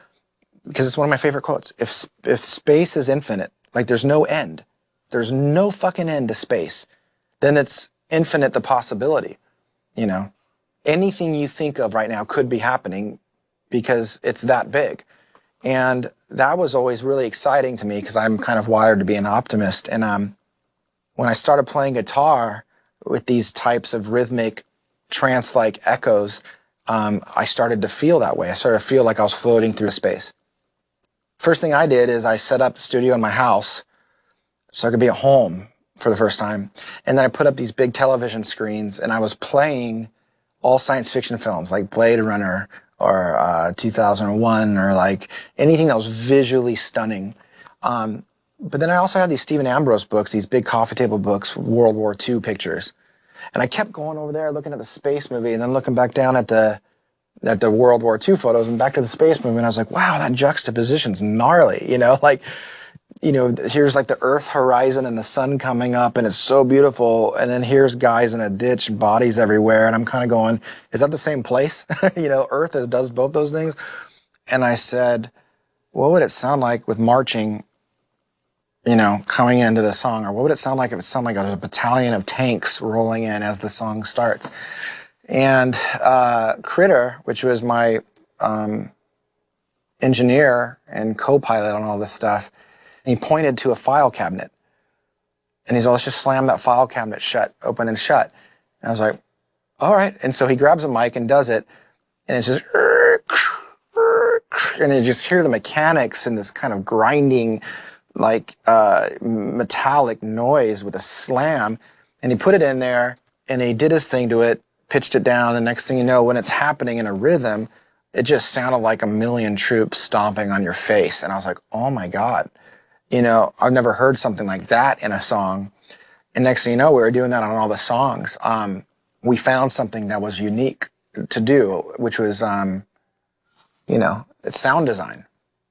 because it's one of my favorite quotes. If space is infinite, like there's no end, there's no fucking end to space, then it's infinite the possibility, you know. Anything you think of right now could be happening because it's that big. And that was always really exciting to me because I'm kind of wired to be an optimist. And when I started playing guitar with these types of rhythmic trance-like echoes, I started to feel that way. I started to feel like I was floating through space. First thing I did is I set up the studio in my house so I could be at home for the first time. And then I put up these big television screens and I was playing all science fiction films like Blade Runner or 2001 or like anything that was visually stunning. But then I also had these Stephen Ambrose books, these big coffee table books, World War II pictures. And I kept going over there looking at the space movie and then looking back down at the World War II photos and back to the space movie. And I was like, wow, that juxtaposition's gnarly, you know, like, you know, here's like the Earth horizon and the sun coming up and it's so beautiful. And then here's guys in a ditch and bodies everywhere. And I'm kind of going, is that the same place? You know, Earth does both those things. And I said, what would it sound like with marching, you know, coming into the song? Or what would it sound like if it sounded like a battalion of tanks rolling in as the song starts? And Critter, which was my engineer and co-pilot on all this stuff, he pointed to a file cabinet. And he's all, let's just slam that file cabinet shut, open and shut. And I was like, all right. And so he grabs a mic and does it. And it's just, and you just hear the mechanics and this kind of grinding, like metallic noise with a slam. And he put it in there and he did his thing to it, pitched it down. The next thing you know, when it's happening in a rhythm, it just sounded like a million troops stomping on your face. And I was like, oh my God. You know, I've never heard something like that in a song. And next thing you know, we were doing that on all the songs. We found something that was unique to do, which was, you know, it's sound design.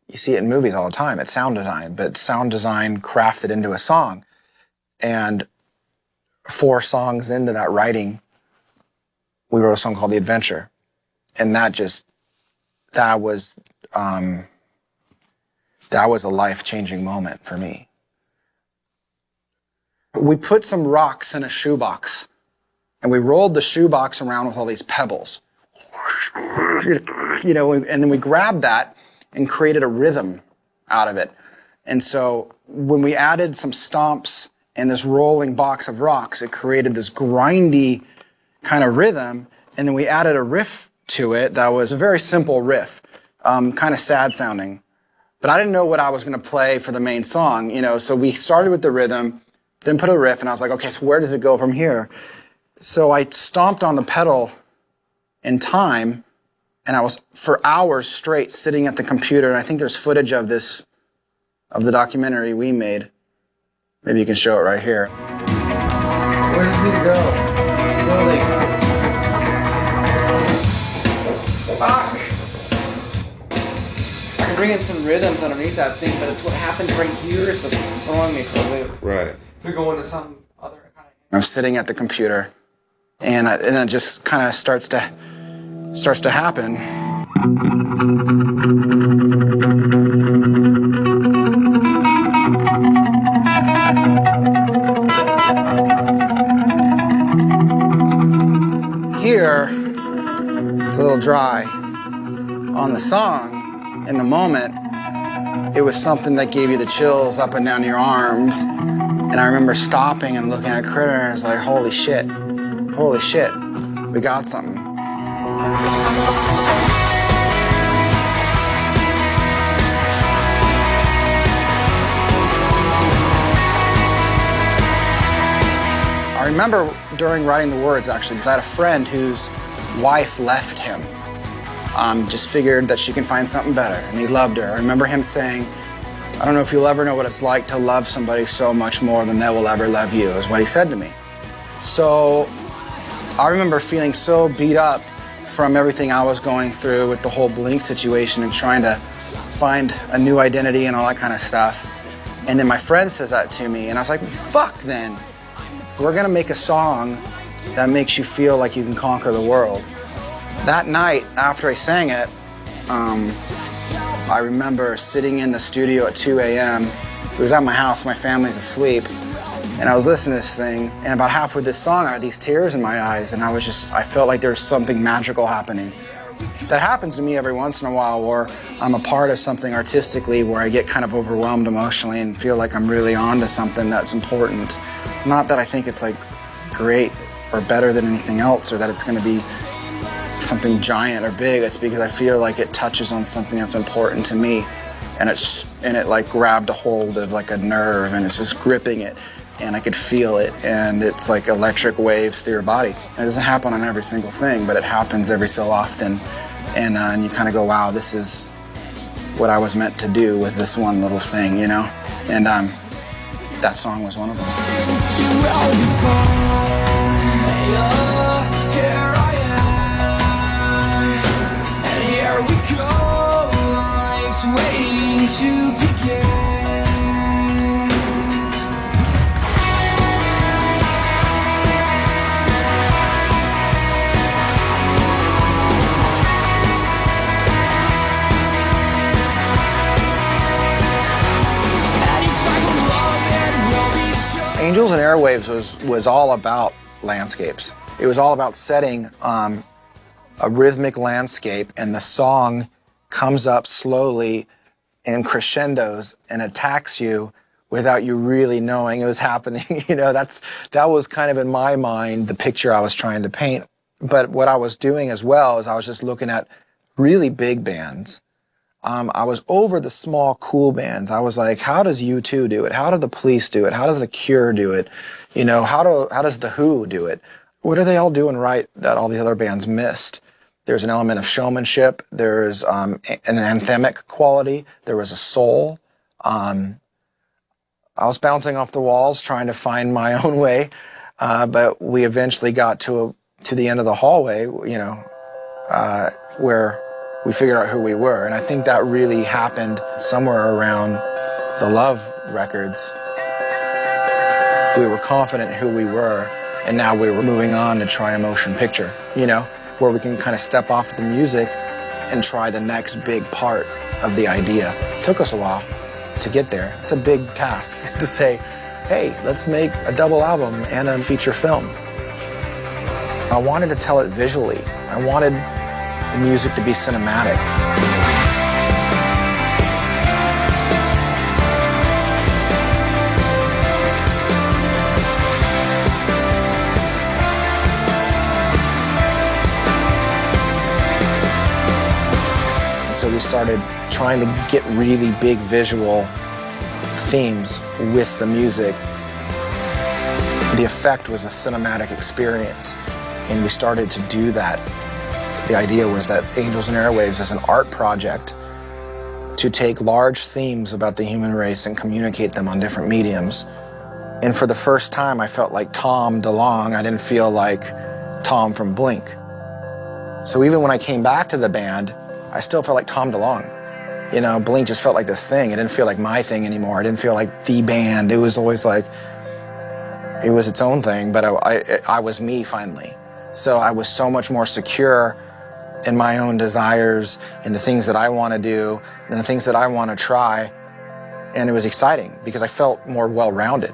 You see it in movies all the time. It's sound design, but sound design crafted into a song. And 4 songs into that writing, we wrote a song called The Adventure. And that was a life-changing moment for me. We put some rocks in a shoebox, and we rolled the shoebox around with all these pebbles. You know, and then we grabbed that and created a rhythm out of it. And so when we added some stomps and this rolling box of rocks, it created this grindy kind of rhythm. And then we added a riff to it that was a very simple riff, kind of sad sounding. But I didn't know what I was going to play for the main song, you know, so we started with the rhythm, then put a riff, and I was like, okay, so where does it go from here? So I stomped on the pedal in time, and I was for hours straight sitting at the computer, and I think there's footage of this, of the documentary we made. Maybe you can show it right here. Where does this need to go? It's building. bring in some rhythms underneath that thing, but it's what happens right here is what's throwing me for a loop. Right. If we go into some other kind of... I'm sitting at the computer, and it just kind of starts to happen. Here, it's a little dry. On the song, in the moment, it was something that gave you the chills up and down your arms. And I remember stopping and looking at Critter, and I was like, holy shit, we got something. I remember during writing the words, actually, because I had a friend whose wife left him. Just figured that she can find something better, and he loved her. I remember him saying, I don't know if you'll ever know what it's like to love somebody so much more than they will ever love you, is what he said to me. So I remember feeling so beat up from everything I was going through with the whole Blink situation and trying to find a new identity and all that kind of stuff. And then my friend says that to me, and I was like, fuck then. We're gonna make a song that makes you feel like you can conquer the world. That night, after I sang it, I remember sitting in the studio at 2 a.m. It was at my house, my family's asleep, and I was listening to this thing, and about halfway this song, I had these tears in my eyes, and I felt like there was something magical happening. That happens to me every once in a while, where I'm a part of something artistically where I get kind of overwhelmed emotionally and feel like I'm really onto something that's important. Not that I think it's like great or better than anything else, or that it's going to be something giant or big. It's because I feel like it touches on something that's important to me, and it like grabbed a hold of like a nerve, and it's just gripping it, and I could feel it, and it's like electric waves through your body. And it doesn't happen on every single thing, but it happens every so often, and you kind of go, wow, this is what I was meant to do, was this one little thing, you know? And that song was one of them. Waiting to begin. Angels and Airwaves was all about landscapes. It was all about setting a rhythmic landscape, and the song comes up slowly in crescendos and attacks you without you really knowing it was happening. You know, that was kind of in my mind the picture I was trying to paint. But what I was doing as well is I was just looking at really big bands. I was over the small, cool bands. I was like, how does U2 do it? How do the Police do it? How does The Cure do it? You know, how does The Who do it? What are they all doing right that all the other bands missed? There's an element of showmanship. There's an anthemic quality. There was a soul. I was bouncing off the walls trying to find my own way, but we eventually got to the end of the hallway, you know, where we figured out who we were. And I think that really happened somewhere around the Love records. We were confident in who we were, and now we were moving on to try a motion picture, you know, where we can kind of step off the music and try the next big part of the idea. It took us a while to get there. It's a big task to say, hey, let's make a double album and a feature film. I wanted to tell it visually. I wanted the music to be cinematic. So we started trying to get really big visual themes with the music. The effect was a cinematic experience, and we started to do that. The idea was that Angels and Airwaves is an art project to take large themes about the human race and communicate them on different mediums. And for the first time, I felt like Tom DeLonge. I didn't feel like Tom from Blink. So even when I came back to the band, I still felt like Tom DeLonge. You know, Blink just felt like this thing. It didn't feel like my thing anymore. It didn't feel like the band. It was always like, it was its own thing, but I was me finally. So I was so much more secure in my own desires and the things that I want to do and the things that I want to try. And it was exciting because I felt more well-rounded.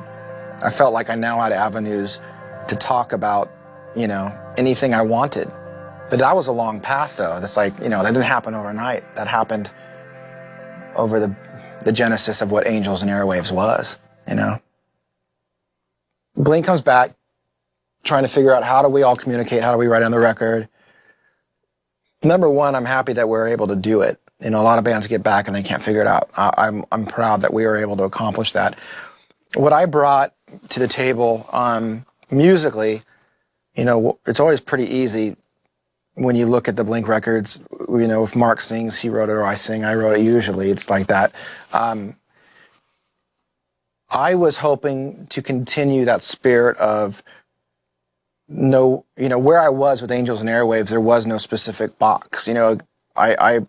I felt like I now had avenues to talk about, you know, anything I wanted. But that was a long path, though. That's like, you know, that didn't happen overnight. That happened over the genesis of what Angels and Airwaves was, you know. Blink comes back, trying to figure out how do we all communicate, how do we write on the record. Number one, I'm happy that we're able to do it. You know, a lot of bands get back and they can't figure it out. I'm proud that we were able to accomplish that. What I brought to the table musically, you know, it's always pretty easy when you look at the Blink records. You know, if Mark sings, he wrote it, or I sing, I wrote it. Usually it's like that. I was hoping to continue that spirit of you know, where I was with Angels and Airwaves, there was no specific box. You know, I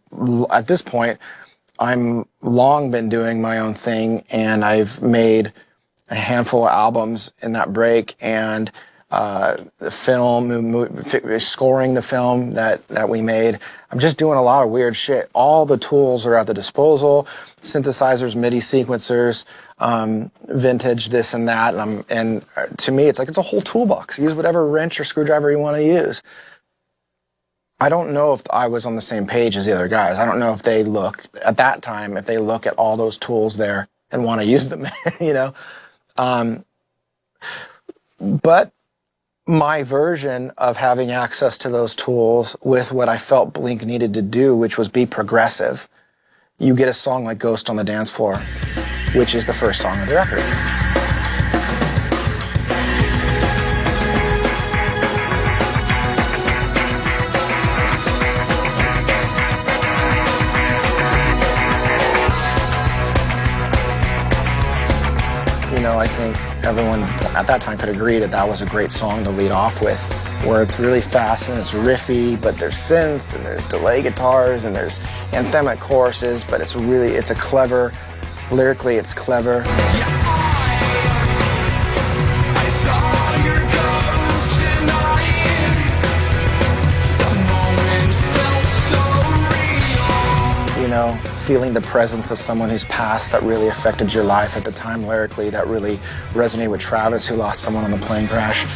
at this point, I'm long been doing my own thing, and I've made a handful of albums in that break, and the film, scoring the film that we made. I'm just doing a lot of weird shit. All the tools are at the disposal: synthesizers, MIDI sequencers, vintage, this and that. And to me, it's like it's a whole toolbox. Use whatever wrench or screwdriver you want to use. I don't know if I was on the same page as the other guys. I don't know if they look at that time, if they look at all those tools there and want to use them, you know. But my version of having access to those tools with what I felt Blink needed to do, which was be progressive, you get a song like Ghost on the Dance Floor, which is the first song of the record. You know, I think everyone at that time could agree that that was a great song to lead off with, where it's really fast and it's riffy, but there's synths and there's delay guitars and there's anthemic choruses, but it's a clever, lyrically it's clever. You know, feeling the presence of someone who's passed that really affected your life at the time lyrically, that really resonated with Travis, who lost someone on the plane crash.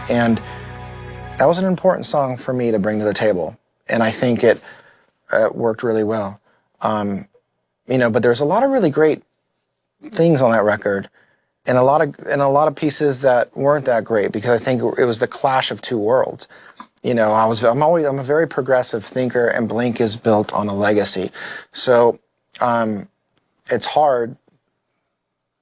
And that was an important song for me to bring to the table. And I think it worked really well. You know, but there's a lot of really great things on that record, and a lot of pieces that weren't that great, because I think it was the clash of two worlds. You know, I'm a very progressive thinker, and Blink is built on a legacy. So it's hard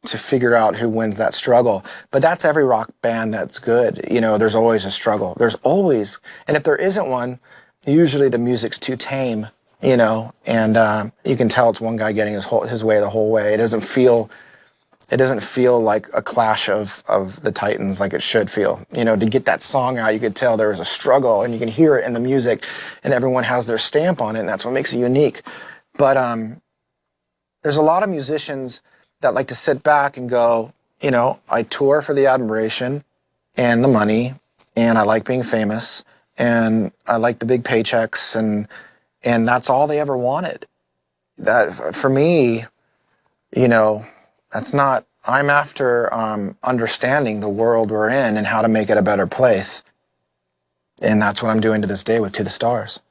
to figure out who wins that struggle. But that's every rock band that's good. You know, there's always a struggle. There's always, and if there isn't one, usually the music's too tame, you know, and you can tell it's one guy getting his way the whole way. It doesn't feel like a clash of the Titans like it should feel. You know, to get that song out, you could tell there was a struggle, and you can hear it in the music, and everyone has their stamp on it, and that's what makes it unique. But there's a lot of musicians that like to sit back and go, you know, I tour for the admiration and the money, and I like being famous, and I like the big paychecks, and that's all they ever wanted. That, for me, you know, that's not, I'm after understanding the world we're in and how to make it a better place. And that's what I'm doing to this day with To the Stars.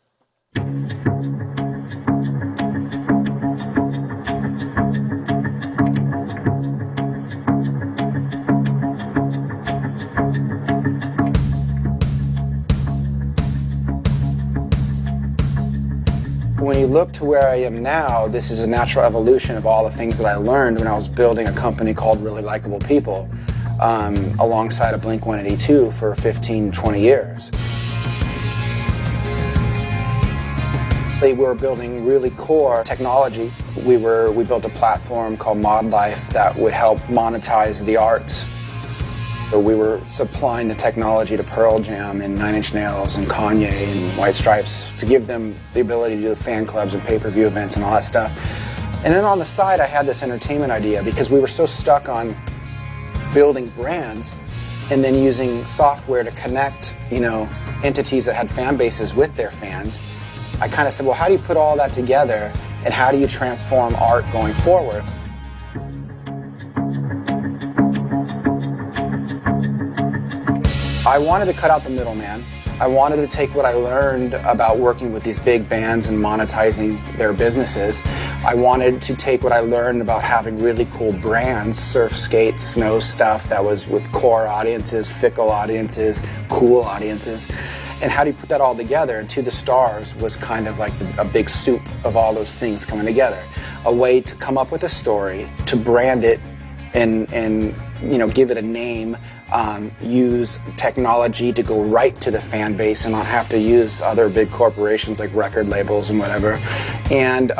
When you look to where I am now, this is a natural evolution of all the things that I learned when I was building a company called Really Likeable People, alongside of Blink-182 for 15, 20 years. We were building really core technology. We built a platform called ModLife that would help monetize the arts. So we were supplying the technology to Pearl Jam and Nine Inch Nails and Kanye and White Stripes to give them the ability to do fan clubs and pay-per-view events and all that stuff. And then on the side, I had this entertainment idea because we were so stuck on building brands and then using software to connect, you know, entities that had fan bases with their fans. I kind of said, well, how do you put all that together and how do you transform art going forward? I wanted to cut out the middleman. I wanted to take what I learned about working with these big bands and monetizing their businesses. I wanted to take what I learned about having really cool brands, surf, skate, snow stuff that was with core audiences, fickle audiences, cool audiences, and how do you put that all together? And To the Stars was kind of like a big soup of all those things coming together. A way to come up with a story, to brand it and you know, give it a name, use technology to go right to the fan base and not have to use other big corporations like record labels and whatever, and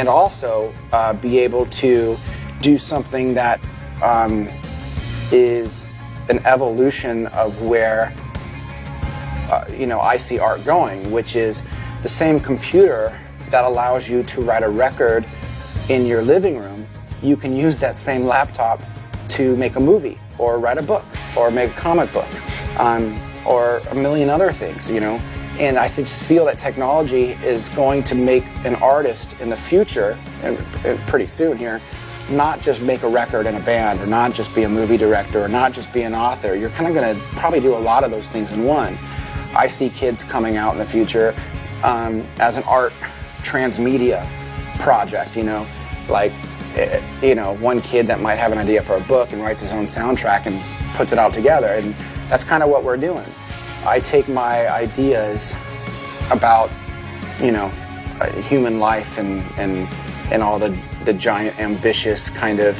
also be able to do something that is an evolution of where you know, I see art going, which is the same computer that allows you to write a record in your living room. You can use that same laptop to make a movie or write a book or make a comic book or a million other things, you know. And I just feel that technology is going to make an artist in the future, and pretty soon here, not just make a record in a band or not just be a movie director or not just be an author. You're kind of going to probably do a lot of those things in one. I see kids coming out in the future as an art transmedia project, you know, like, you know, one kid that might have an idea for a book and writes his own soundtrack and puts it all together, and that's kind of what we're doing. I take my ideas about, you know, human life and all the giant ambitious kind of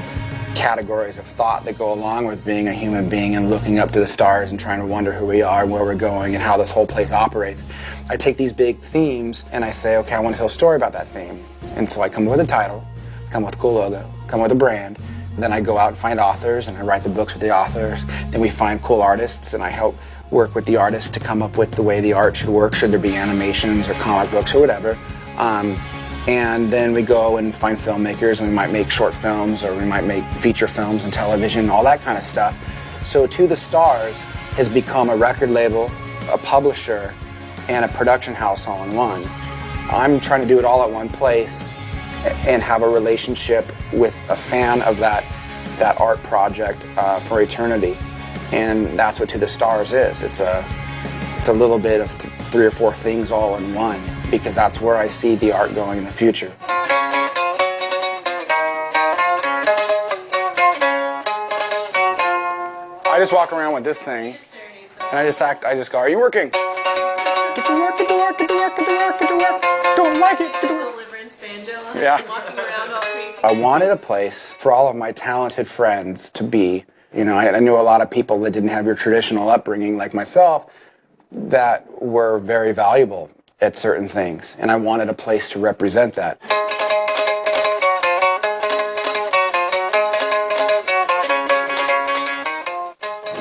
categories of thought that go along with being a human being and looking up to the stars and trying to wonder who we are, where we're going, and how this whole place operates. I take these big themes and I say, okay, I want to tell a story about that theme. And so I come up with a title, come with a cool logo, come with a brand. Then I go out and find authors and I write the books with the authors. Then we find cool artists and I help work with the artists to come up with the way the art should work, should there be animations or comic books or whatever. And then we go and find filmmakers and we might make short films or we might make feature films and television, all that kind of stuff. So To the Stars has become a record label, a publisher, and a production house all in one. I'm trying to do it all at one place and have a relationship with a fan of that art project for eternity. And that's what To the Stars is. It's a little bit of three or four things all in one, because that's where I see the art going in the future. I just walk around with this thing, and I just go, are you working? Get to work, get to work, get to work, get to work, get to work. Don't like it, get to work. Deliverance banjo. Yeah. Walking around all creepy. I wanted a place for all of my talented friends to be. You know, I knew a lot of people that didn't have your traditional upbringing like myself that were very valuable at certain things, and I wanted a place to represent that.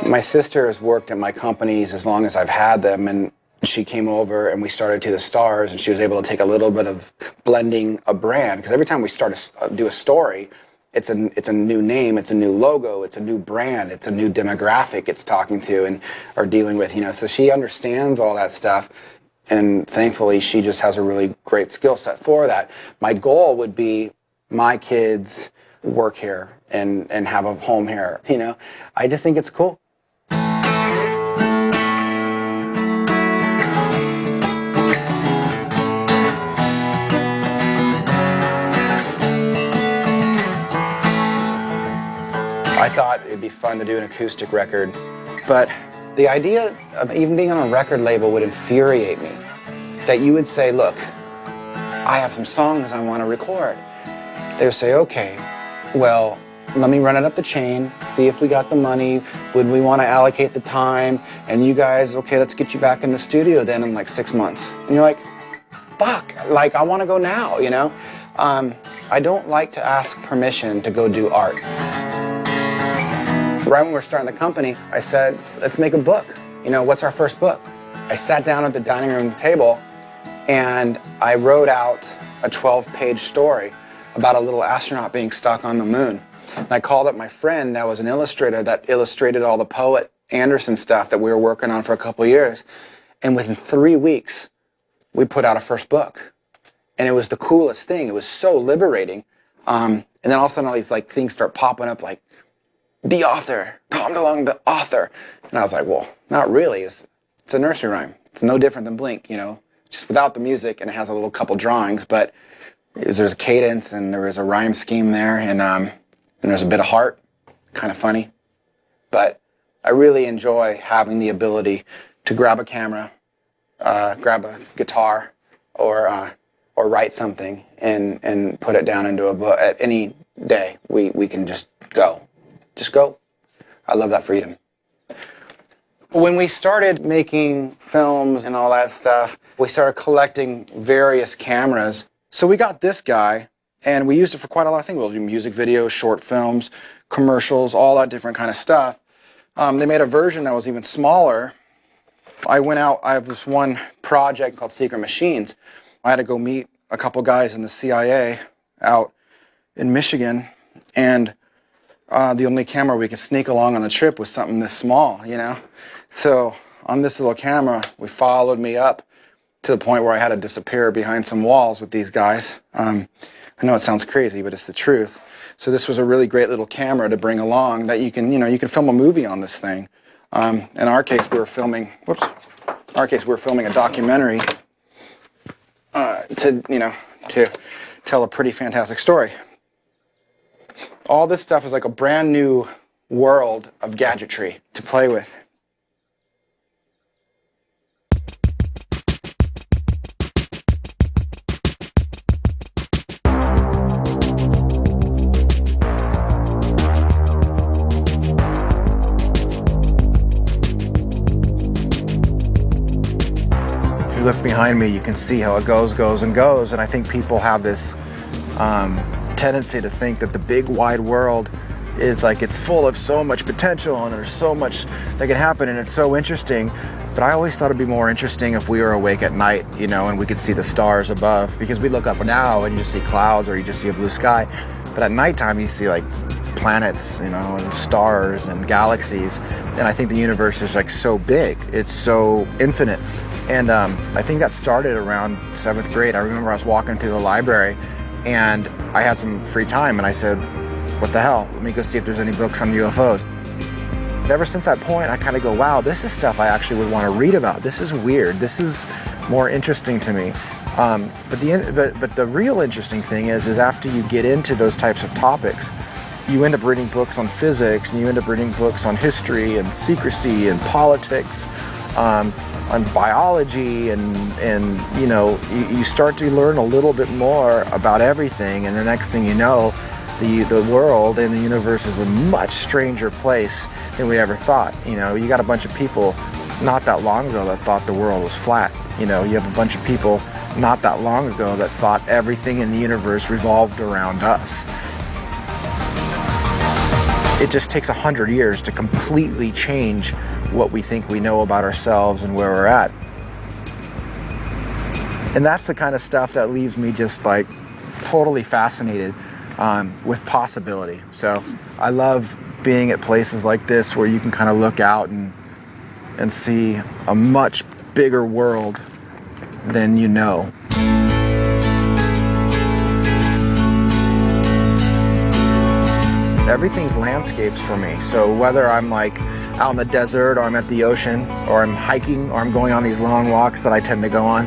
My sister has worked at my companies as long as I've had them, and she came over and we started To the Stars, and she was able to take a little bit of blending a brand, because every time we do a story, it's a new name, it's a new logo, it's a new brand, it's a new demographic it's talking to and or dealing with, you know. So she understands all that stuff, and thankfully she just has a really great skill set for that. My goal would be my kids work here and have a home here, you know. I just think it's cool. I thought it'd be fun to do an acoustic record, but the idea of even being on a record label would infuriate me. That you would say, look, I have some songs I want to record. They would say, okay, well, let me run it up the chain, see if we got the money, would we want to allocate the time, and you guys, okay, let's get you back in the studio then in like 6 months. And you're like, fuck, like I want to go now, you know? I don't like to ask permission to go do art. Right when we were starting the company, I said, let's make a book. You know, what's our first book? I sat down at the dining room table and I wrote out a 12-page story about a little astronaut being stuck on the moon. And I called up my friend that was an illustrator that illustrated all the Poet Anderson stuff that we were working on for a couple of years. And within 3 weeks, we put out a first book. And it was the coolest thing. It was so liberating. And then all of a sudden, all these like things start popping up like, the author, Tom DeLonge, the author. And I was like, well, not really. It's a nursery rhyme. It's no different than Blink, you know, just without the music, and it has a little couple drawings, but there's a cadence and there was a rhyme scheme there, and there's a bit of heart, kind of funny. But I really enjoy having the ability to grab a camera, grab a guitar, or write something and put it down into a book. At any day, we can just go. Just go. I love that freedom. When we started making films and all that stuff, we started collecting various cameras. So we got this guy, and we used it for quite a lot of things. We'll do music videos, short films, commercials, all that different kind of stuff. They made a version that was even smaller. I went out, I have this one project called Secret Machines. I had to go meet a couple guys in the CIA out in Michigan, and the only camera we could sneak along on the trip was something this small, you know? So on this little camera, we followed me up to the point where I had to disappear behind some walls with these guys. I know it sounds crazy, but it's the truth. So this was a really great little camera to bring along that you can, you know, you can film a movie on this thing. In our case, we were filming, a documentary to tell a pretty fantastic story. All this stuff is like a brand new world of gadgetry to play with. If you look behind me, you can see how it goes, and I think people have this tendency to think that the big wide world is like, it's full of so much potential and there's so much that can happen and it's so interesting. But I always thought it'd be more interesting if we were awake at night, you know, and we could see the stars above, because we look up now and you just see clouds or you just see a blue sky. But at nighttime you see like planets, you know, and stars and galaxies. And I think the universe is like so big, it's so infinite. And I think that started around 7th grade. I remember I was walking through the library and I had some free time and I said, what the hell, let me go see if there's any books on UFOs. And ever since that point, I kind of go, wow, this is stuff I actually would want to read about. This is weird. This is more interesting to me. But the real interesting thing is after you get into those types of topics, you end up reading books on physics, and you end up reading books on history and secrecy and politics, on biology, and you know, you start to learn a little bit more about everything, and the next thing you know, the world and the universe is a much stranger place than we ever thought. You know, you got a bunch of people not that long ago that thought the world was flat. You know, you have a bunch of people not that long ago that thought everything in the universe revolved around us. It just takes 100 years to completely change what we think we know about ourselves and where we're at. And that's the kind of stuff that leaves me just like totally fascinated with possibility. So I love being at places like this where you can kind of look out and see a much bigger world than you know. Everything's landscapes for me. So whether I'm like out in the desert, or I'm at the ocean, or I'm hiking, or I'm going on these long walks that I tend to go on,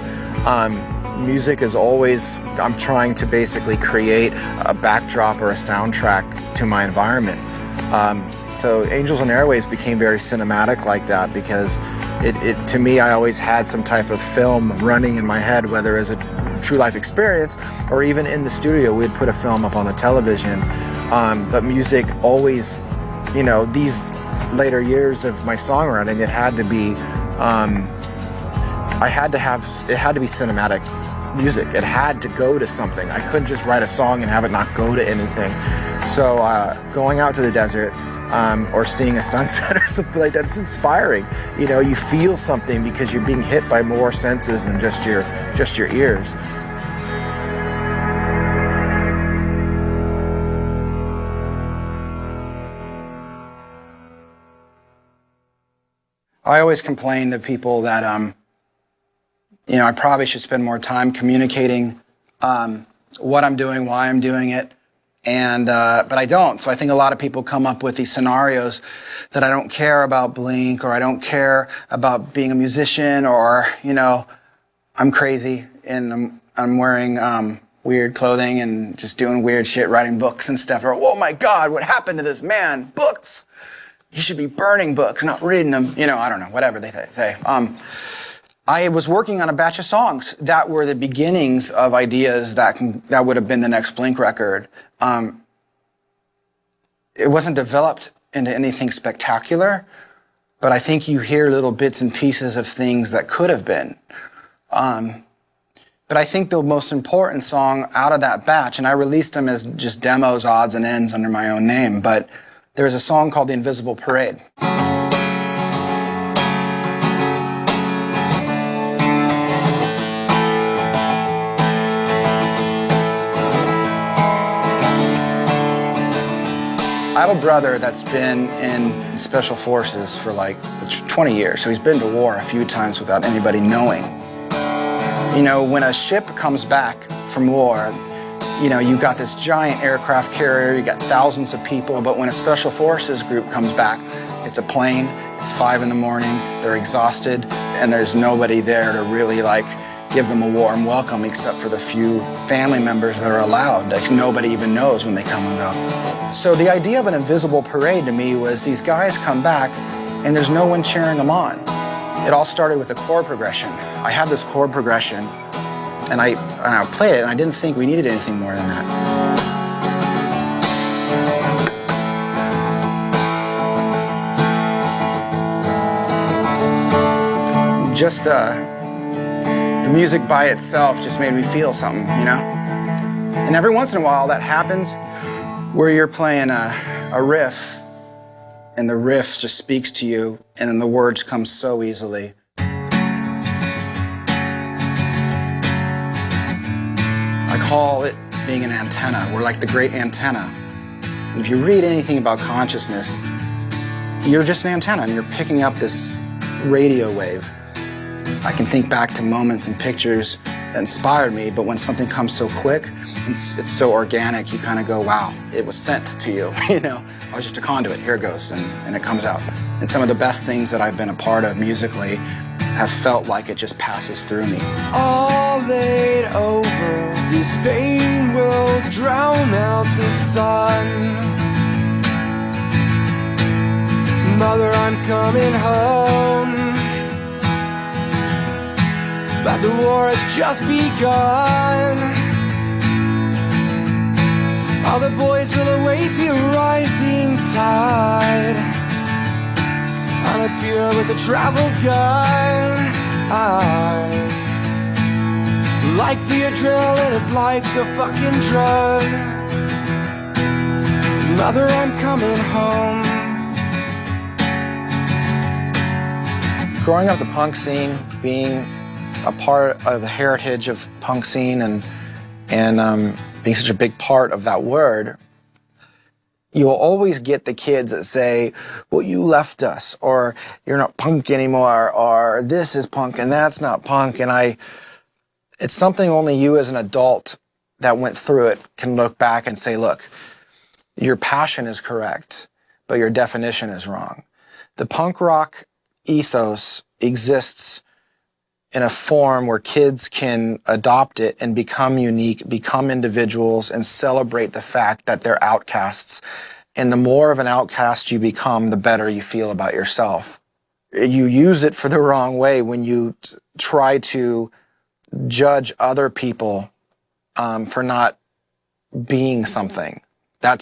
music is always, I'm trying to basically create a backdrop or a soundtrack to my environment. So Angels and Airwaves became very cinematic like that, because it to me, I always had some type of film running in my head, whether as a true life experience or even in the studio, we'd put a film up on the television. But music always, you know, these later years of my songwriting, it had to be, it had to be cinematic music. It had to go to something. I couldn't just write a song and have it not go to anything. So going out to the desert, or seeing a sunset or something like that. It's inspiring. You know, you feel something because you're being hit by more senses than just your ears. I always complain to people that, you know, I probably should spend more time communicating what I'm doing, why I'm doing it, and but I don't. So I think a lot of people come up with these scenarios that I don't care about Blink, or I don't care about being a musician, or, you know, I'm crazy and I'm wearing weird clothing and just doing weird shit, writing books and stuff, or, oh my God, what happened to this man? Books! He should be burning books, not reading them. You know, I don't know, whatever they say. I was working on a batch of songs that were the beginnings of ideas that would have been the next Blink record. It wasn't developed into anything spectacular, but I think you hear little bits and pieces of things that could have been. But I think the most important song out of that batch, and I released them as just demos, odds and ends under my own name, but there's a song called The Invisible Parade. I have a brother that's been in Special Forces for like 20 years, so he's been to war a few times without anybody knowing. You know, when a ship comes back from war, you know, you got this giant aircraft carrier, you got thousands of people, but when a Special Forces group comes back, it's a plane, it's 5 in the morning, they're exhausted, and there's nobody there to really, like, give them a warm welcome except for the few family members that are allowed. Like, nobody even knows when they come and go. So the idea of an invisible parade to me was these guys come back and there's no one cheering them on. It all started with a chord progression. I had this chord progression and I played it, and I didn't think we needed anything more than that. Just the music by itself just made me feel something, you know? And every once in a while that happens where you're playing a riff and the riff just speaks to you and then the words come so easily. I call it being an antenna. We're like the great antenna. And if you read anything about consciousness, you're just an antenna and you're picking up this radio wave. I can think back to moments and pictures that inspired me, but when something comes so quick, it's so organic, you kind of go, wow, it was sent to you, you know? I was just a conduit, here it goes, and it comes out. And some of the best things that I've been a part of musically have felt like it just passes through me. All laid over, this pain will drown out the sun. Mother, I'm coming home, but the war has just begun. All the boys will await the rising tide on a pier with a travel gun. Like the adrenaline, it's like a fucking drug. Mother, I'm coming home. Growing up the punk scene, being a part of the heritage of punk scene and being such a big part of that word, you'll always get the kids that say, well, you left us, or you're not punk anymore, or this is punk and that's not punk. And it's something only you as an adult that went through it can look back and say, look, your passion is correct, but your definition is wrong. The punk rock ethos exists in a form where kids can adopt it and become unique, become individuals, and celebrate the fact that they're outcasts. And the more of an outcast you become, the better you feel about yourself. You use it for the wrong way when you try to judge other people for not being something.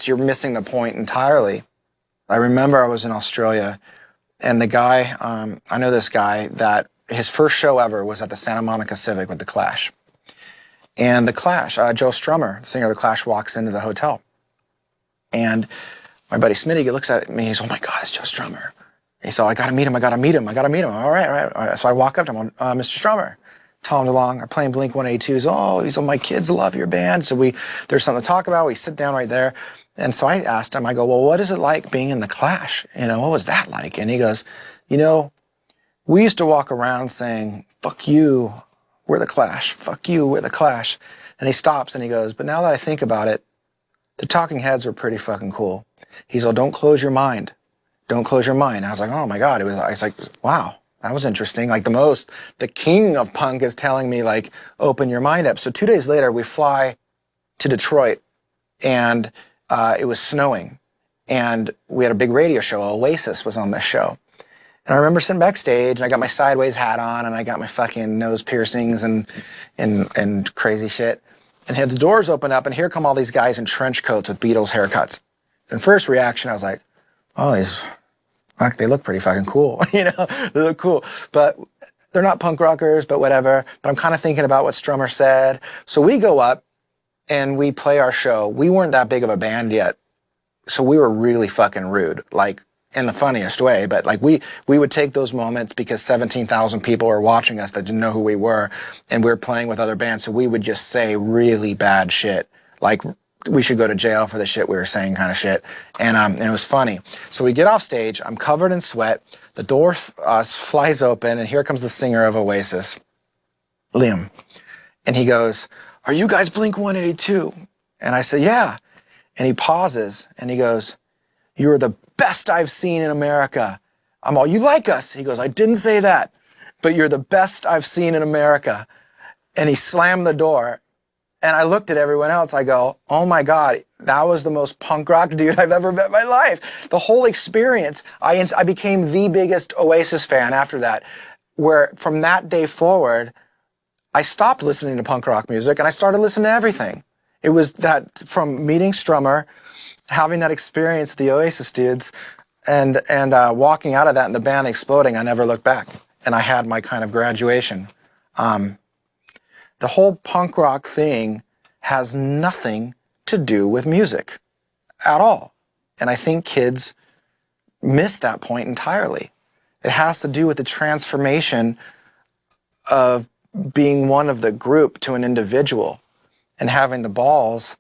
You're missing the point entirely. I remember I was in Australia, and the guy, I know this guy that his first show ever was at the Santa Monica Civic with The Clash. And The Clash, Joe Strummer, the singer of The Clash, walks into the hotel. And My buddy Smitty looks at me, he's, oh my God, it's Joe Strummer. He said, I gotta meet him. All right. So I walk up to him, Mr. Strummer, tell him along. I'm playing Blink-182. He's, my kids love your band. So there's something to talk about. We sit down right there. And so I asked him, I go, well, what is it like being in the Clash? What was that like? And he goes, we used to walk around saying, fuck you, we're the Clash. Fuck you, we're the Clash. And he stops and he goes, but now that I think about it, the Talking Heads were pretty fucking cool. He's like, don't close your mind. Don't close your mind. I was like, oh my God. I was like, wow, that was interesting. Like the king of punk is telling me, like, open your mind up. So 2 days later, we fly to Detroit, and it was snowing. And we had a big radio show. Oasis was on this show. And I remember sitting backstage, and I got my sideways hat on, and I got my fucking nose piercings and crazy shit. And the doors open up, and here come all these guys in trench coats with Beatles haircuts. And first reaction, I was like, oh, they look pretty fucking cool. They look cool. But they're not punk rockers, but whatever. But I'm kind of thinking about what Strummer said. So we go up and we play our show. We weren't that big of a band yet. So we were really fucking rude, like in the funniest way. But like we would take those moments because 17,000 people were watching us that didn't know who we were. And we were playing with other bands. So we would just say really bad shit. Like, we should go to jail for the shit we were saying kind of shit. And it was funny. So we get off stage. I'm covered in sweat. The door flies open, and here comes the singer of Oasis, Liam. And he goes, are you guys Blink-182? And I said, yeah. And he pauses, and he goes, you're the best I've seen in America. I'm all, you like us? He goes, I didn't say that, but you're the best I've seen in America. And he slammed the door. And I looked at everyone else. I go, oh my God, that was the most punk rock dude I've ever met in my life. The whole experience, I became the biggest Oasis fan after that, where from that day forward, I stopped listening to punk rock music and I started listening to everything. It was that from meeting Strummer, having that experience with the Oasis dudes, and walking out of that and the band exploding, I never looked back. And I had my kind of graduation. The whole punk rock thing has nothing to do with music at all. And I think kids miss that point entirely. It has to do with the transformation of being one of the group to an individual and having the balls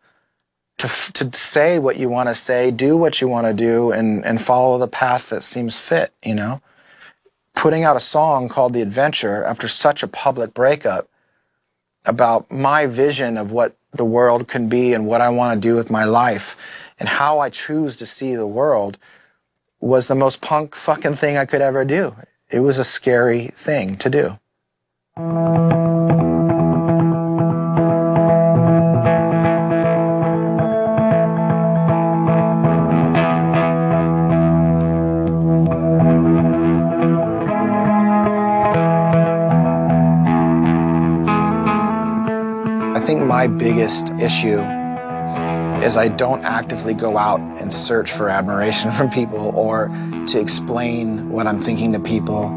to say what you want to say, do what you want to do, and follow the path that seems fit, Putting out a song called The Adventure after such a public breakup about my vision of what the world can be and what I want to do with my life and how I choose to see the world was the most punk fucking thing I could ever do. It was a scary thing to do. I think my biggest issue is I don't actively go out and search for admiration from people or to explain what I'm thinking to people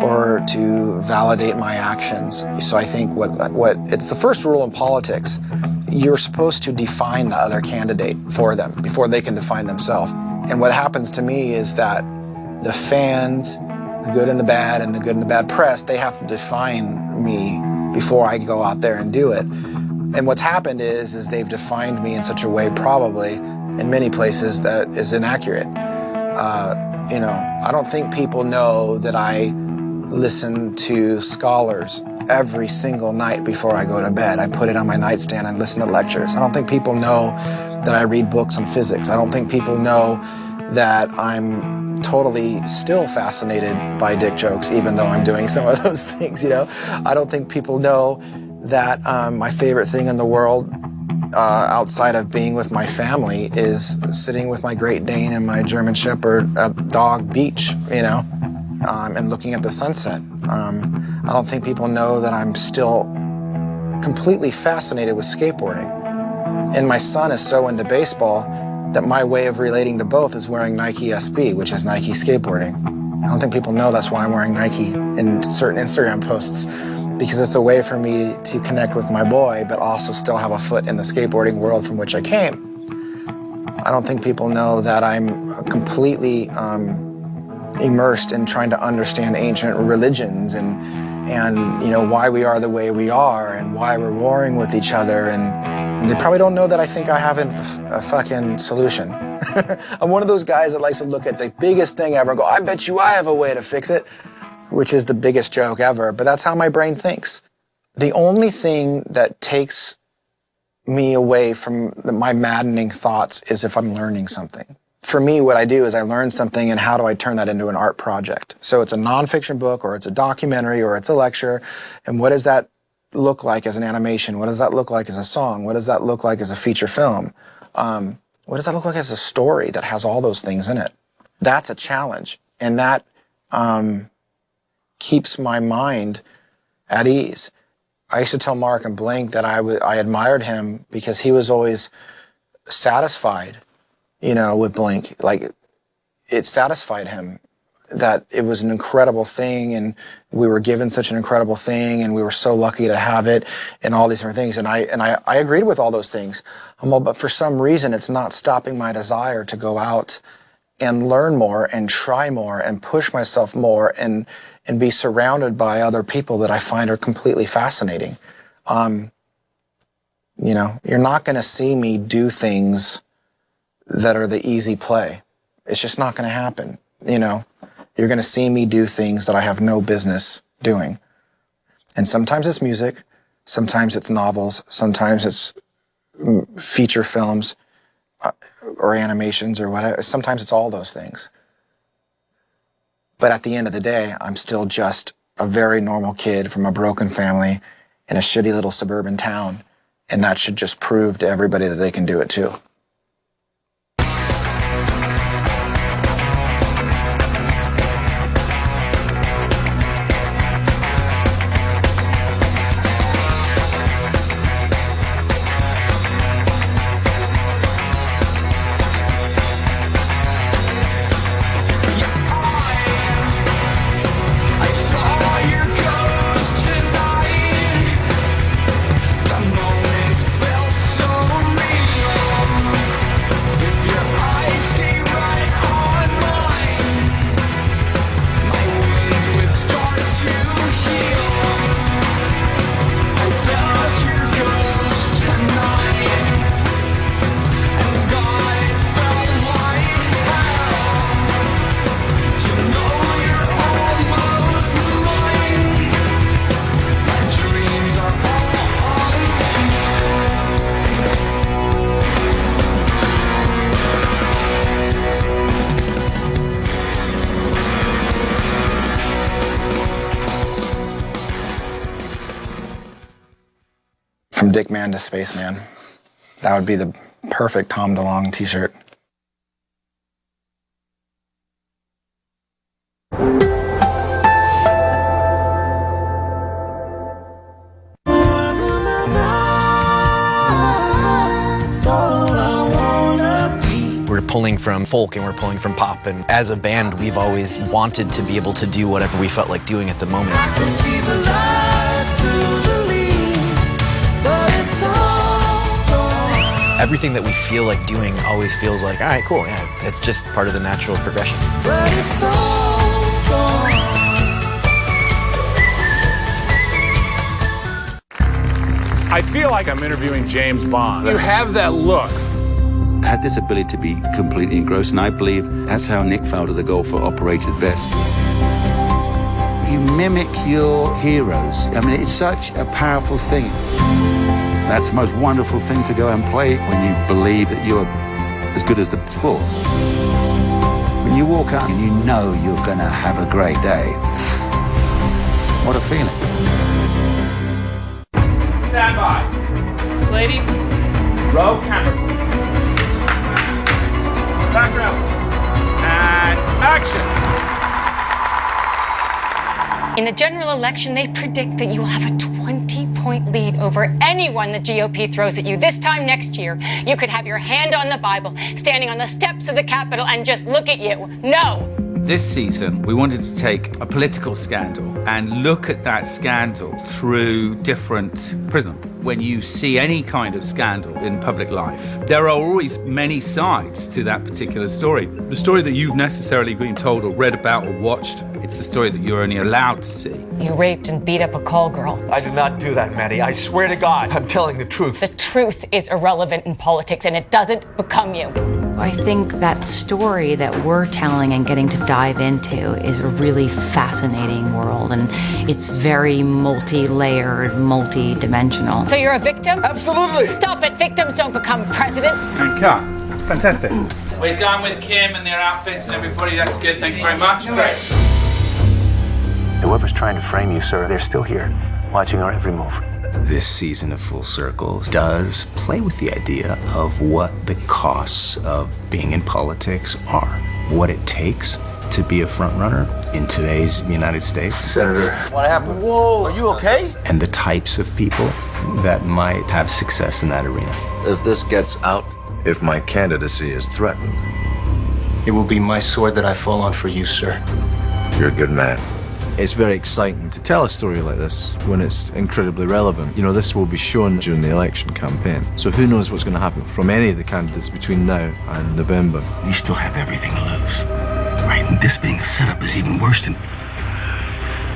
or to validate my actions. So I think it's the first rule in politics. You're supposed to define the other candidate for them before they can define themselves. And what happens to me is that the fans, the good and the bad and the good and the bad press, they have to define me before I go out there and do it. And what's happened is they've defined me in such a way, probably, in many places, that is inaccurate. I don't think people know that I listen to scholars every single night before I go to bed. I put it on my nightstand and listen to lectures. I don't think people know that I read books on physics. I don't think people know that I'm totally still fascinated by dick jokes, even though I'm doing some of those things, I don't think people know that my favorite thing in the world outside of being with my family is sitting with my Great Dane and my German Shepherd at Dog Beach, and looking at the sunset. I don't think people know that I'm still completely fascinated with skateboarding. And my son is so into baseball that my way of relating to both is wearing Nike SB, which is Nike skateboarding. I don't think people know that's why I'm wearing Nike in certain Instagram posts, because it's a way for me to connect with my boy, but also still have a foot in the skateboarding world from which I came. I don't think people know that I'm completely immersed in trying to understand ancient religions and why we are the way we are and why we're warring with each other. And they probably don't know that I think I have a fucking solution. I'm one of those guys that likes to look at the biggest thing ever and go, I bet you I have a way to fix it, which is the biggest joke ever, but that's how my brain thinks. The only thing that takes me away from my maddening thoughts is if I'm learning something. For me, what I do is I learn something and how do I turn that into an art project? So it's a nonfiction book or it's a documentary or it's a lecture, and what does that look like as an animation? What does that look like as a song? What does that look like as a feature film? What does that look like as a story that has all those things in it? That's a challenge, and that keeps my mind at ease. I used to tell Mark and Blink that I admired him because he was always satisfied, with Blink. Like, it satisfied him that it was an incredible thing and we were given such an incredible thing and we were so lucky to have it and all these different things. And I agreed with all those things. But for some reason, it's not stopping my desire to go out and learn more and try more and push myself more and be surrounded by other people that I find are completely fascinating. You're not going to see me do things that are the easy play. It's just not going to happen. You're going to see me do things that I have no business doing. And sometimes it's music, sometimes it's novels, sometimes it's feature films or animations or whatever. Sometimes it's all those things. But at the end of the day, I'm still just a very normal kid from a broken family in a shitty little suburban town. And that should just prove to everybody that they can do it too. From Dick Man to Spaceman. That would be the perfect Tom DeLonge t-shirt. We're pulling from folk and we're pulling from pop, and as a band we've always wanted to be able to do whatever we felt like doing at the moment. I can see the light through the leaves, but it's all gone. Everything that we feel like doing always feels like, all right, cool, yeah, it's just part of the natural progression. But it's all gone. I feel like I'm interviewing James Bond. You have that look. I had this ability to be completely engrossed, and I believe that's how Nick Faldo, the golfer, operated best. You mimic your heroes. I mean, it's such a powerful thing. That's the most wonderful thing to go and play when you believe that you're as good as the sport. When you walk out and you know you're going to have a great day, what a feeling. Stand by. Slady. Row camera. Background. And action. In the general election, they predict that you will have a 20-point lead over anyone the GOP throws at you. This time next year, you could have your hand on the Bible, standing on the steps of the Capitol, and just look at you. No. This season, we wanted to take a political scandal and look at that scandal through different prisms. when you see any kind of scandal in public life, there are always many sides to that particular story. The story that you've necessarily been told or read about or watched, it's the story that you're only allowed to see. You raped and beat up a call girl. I did not do that, Maddie. I swear to God, I'm telling the truth. The truth is irrelevant in politics, and it doesn't become you. I think that story that we're telling and getting to dive into is a really fascinating world, and it's very multi-layered, multi-dimensional. So you're a victim? Absolutely. Stop it. Victims don't become president. And cut. Fantastic. We're done with Kim and their outfits and everybody. That's good. Thank you very much. Great. Whoever's trying to frame you, sir, they're still here, watching our every move. This season of Full Circle does play with the idea of what the costs of being in politics are, what it takes to be a front runner in today's United States. Senator. What happened? Whoa, are you okay? And the types of people that might have success in that arena. If this gets out, if my candidacy is threatened, it will be my sword that I fall on for you, sir. You're a good man. It's very exciting to tell a story like this when it's incredibly relevant. You know, this will be shown during the election campaign. So who knows what's going to happen from any of the candidates between now and November. You still have everything to lose, right? And this being a setup is even worse than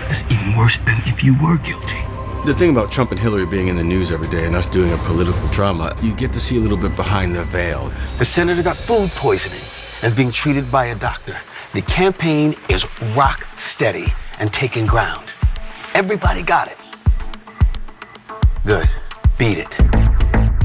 if you were guilty. The thing about Trump and Hillary being in the news every day and us doing a political drama, you get to see a little bit behind the veil. The senator got food poisoning and is being treated by a doctor. The campaign is rock steady and taking ground. Everybody got it. Good. Beat it.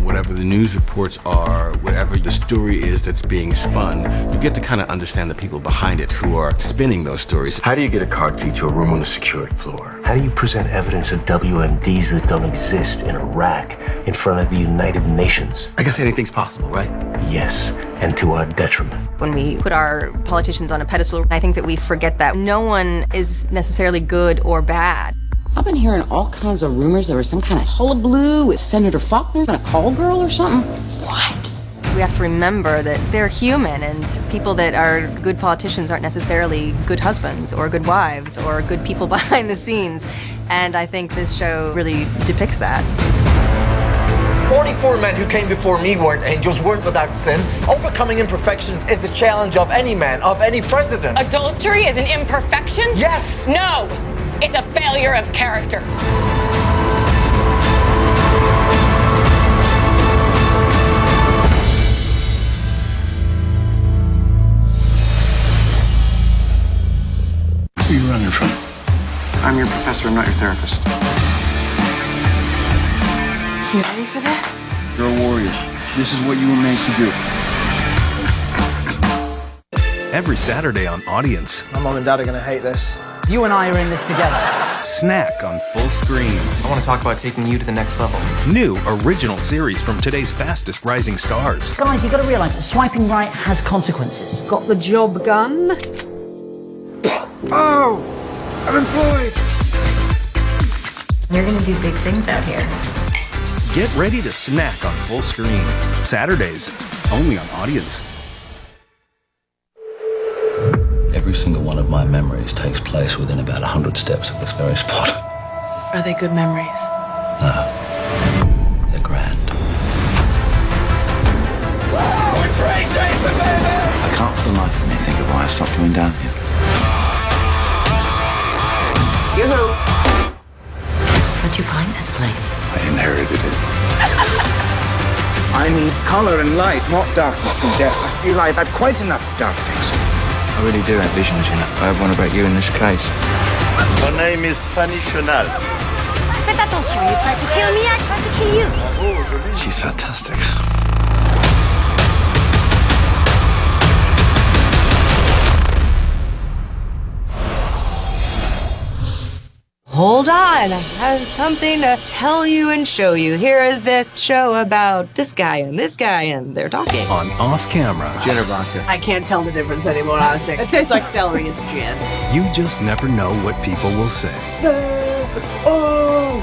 Whatever the news reports are, whatever the story is that's being spun, you get to kind of understand the people behind it who are spinning those stories. How do you get a card key to a room on the secured floor? How do you present evidence of WMDs that don't exist in Iraq in front of the United Nations? I guess anything's possible, right? Yes, and to our detriment. When we put our politicians on a pedestal, I think that we forget that no one is necessarily good or bad. I've been hearing all kinds of rumors there was some kind of hullabaloo with Senator Faulkner and a call girl or something. What? We have to remember that they're human, and people that are good politicians aren't necessarily good husbands or good wives or good people behind the scenes. And I think this show really depicts that. 44 men who came before me weren't angels, weren't without sin. Overcoming imperfections is the challenge of any man, of any president. Adultery is an imperfection? Yes! No! It's a failure of character. Who are you running from? I'm your professor, I'm not your therapist. You ready for this? Girl warriors, this is what you were made to do. Every Saturday on Audience. My mom and dad are going to hate this. You and I are in this together. Snack on Full Screen. I want to talk about taking you to the next level. New original series from today's fastest rising stars. Guys, you've got to realize that swiping right has consequences. Got the job gun? Oh! I'm employed! You're gonna do big things out here. Get ready to snack on Full Screen. Saturdays, only on Audience. Every single one of my memories takes place within about 100 steps of this very spot. Are they good memories? No. They're grand. We're train chasing, baby! I can't for the life of me think of why I stopped coming down here. Yoo-hoo! How'd you find this place? I inherited it. I need color and light, not darkness and death. I feel I've had quite enough dark things. I really do have visions, you know. I have one about you in this case. Her name is Fanny Chenal. Faites attention, you try to kill me, I try to kill you. She's fantastic. Hold on, I have something to tell you and show you. Here is this show about this guy and they're talking. On Off Camera. Jenner vodka. I can't tell the difference anymore, honestly. It tastes like celery, it's gin. You just never know what people will say. Oh,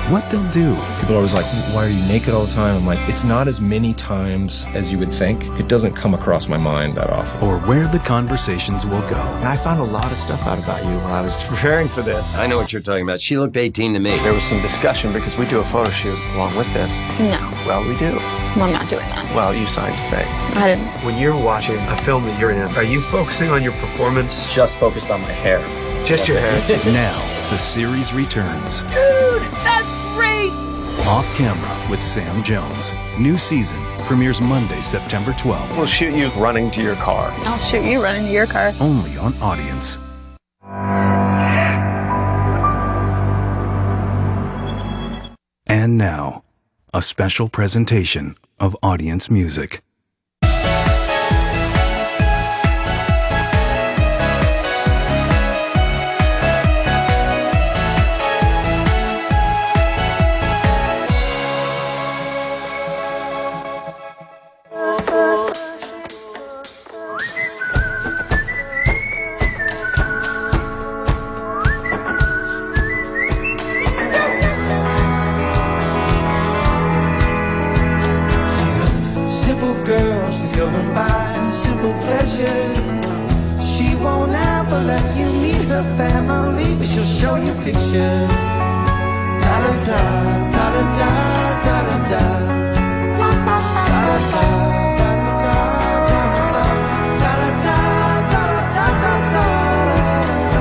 What they'll do. People are always like, why are you naked all the time? I'm like, it's not as many times as you would think. It doesn't come across my mind that often. Or where the conversations will go. I found a lot of stuff out about you while I was preparing for this. I know what you're talking about. She looked 18 to me. There was some discussion because we do a photo shoot along with this. No. Well, we do. Well, I'm not doing that. Well, you signed to pay. I didn't. When you're watching a film that you're in, are you focusing on your performance? Just focused on my hair. Just your hair. Now, the series returns. Dude, that's great! Off Camera with Sam Jones. New season premieres Monday, September 12th. We'll shoot you running to your car. I'll shoot you running to your car. Only on Audience. And now, a special presentation of Audience Music. Governed by simple pleasure. She won't ever let you meet her family, but she'll show you pictures. Da da da, da da da, da da da. Da da da,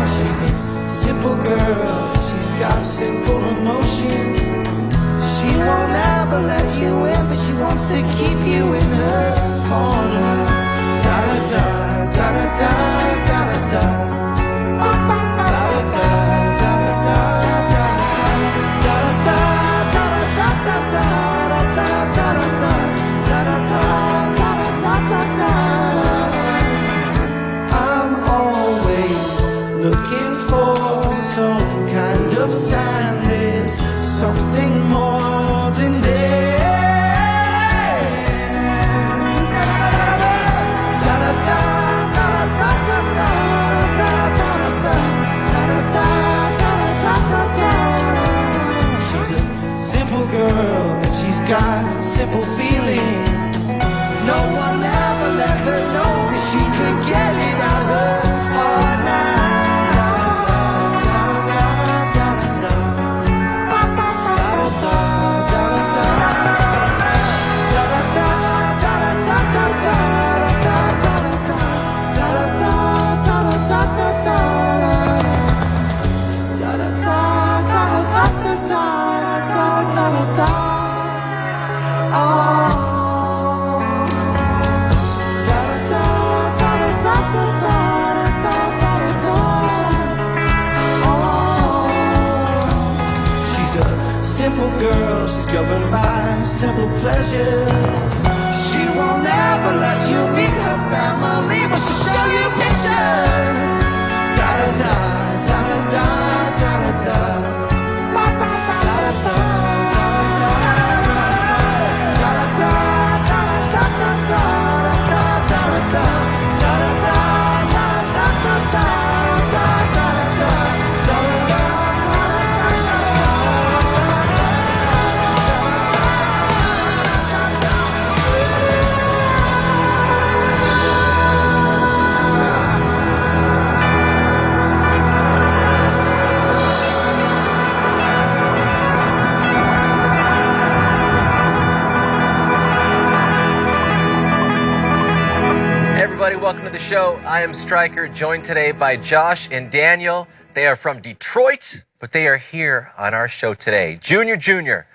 she's a simple girl, she's got simple emotion. She won't ever let you in, but she wants to keep you in her corner. Da da da, da da da, da da da. Da da da, da da da, da da da, da da da, da da da, da da da, da da da. I'm always looking for some kind of sign. There's something more than this. She's a simple girl and she's got simple feelings. No one ever let her know that she could get it out of her heart now. Simple girl, she's governed by simple pleasure. She won't ever let you meet her family, but she'll show you pictures. Da da da, da da da, da da da. Da da da, da da da, da da da, da da da, da da da, da da da, da da da, da da da. Everybody, welcome to the show. I am Stryker, joined today by Josh and Daniel. They are from Detroit, but they are here on our show today. Junior.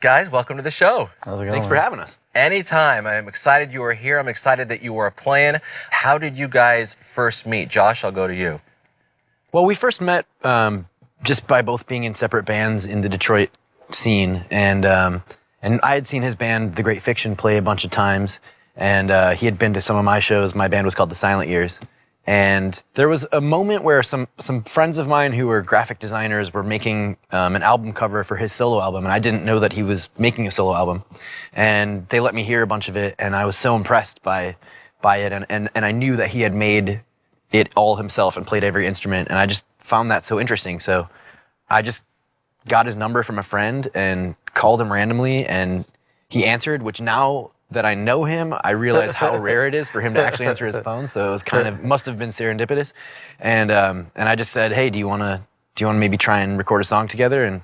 Guys, welcome to the show. How's it going? Thanks for having us. Anytime. I'm excited you are here. I'm excited that you are playing. How did you guys first meet? Josh, I'll go to you. Well, we first met just by both being in separate bands in the Detroit scene, and I had seen his band, The Great Fiction, play a bunch of times. And he had been to some of my shows. My band was called The Silent Years. And there was a moment where some friends of mine who were graphic designers were making an album cover for his solo album. And I didn't know that he was making a solo album. And they let me hear a bunch of it. And I was so impressed by it. And I knew that he had made it all himself and played every instrument. And I just found that so interesting. So I just got his number from a friend and called him randomly, and he answered, which now that I know him, I realize how rare it is for him to actually answer his phone. So it was kind of, must have been serendipitous. And I just said, hey, do you want to maybe try and record a song together? And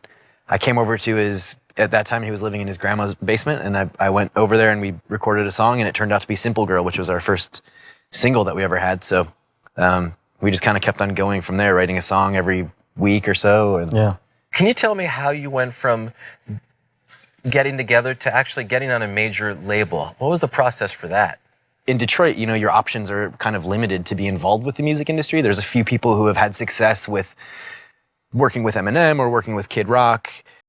I came over to his, at that time he was living in his grandma's basement, and I went over there and we recorded a song, and it turned out to be Simple Girl, which was our first single that we ever had. So we just kind of kept on going from there, writing a song every week or so. And yeah. Can you tell me how you went from getting together to actually getting on a major label? What was the process for that? In Detroit, you know, your options are kind of limited to be involved with the music industry. There's a few people who have had success with working with Eminem or working with Kid Rock.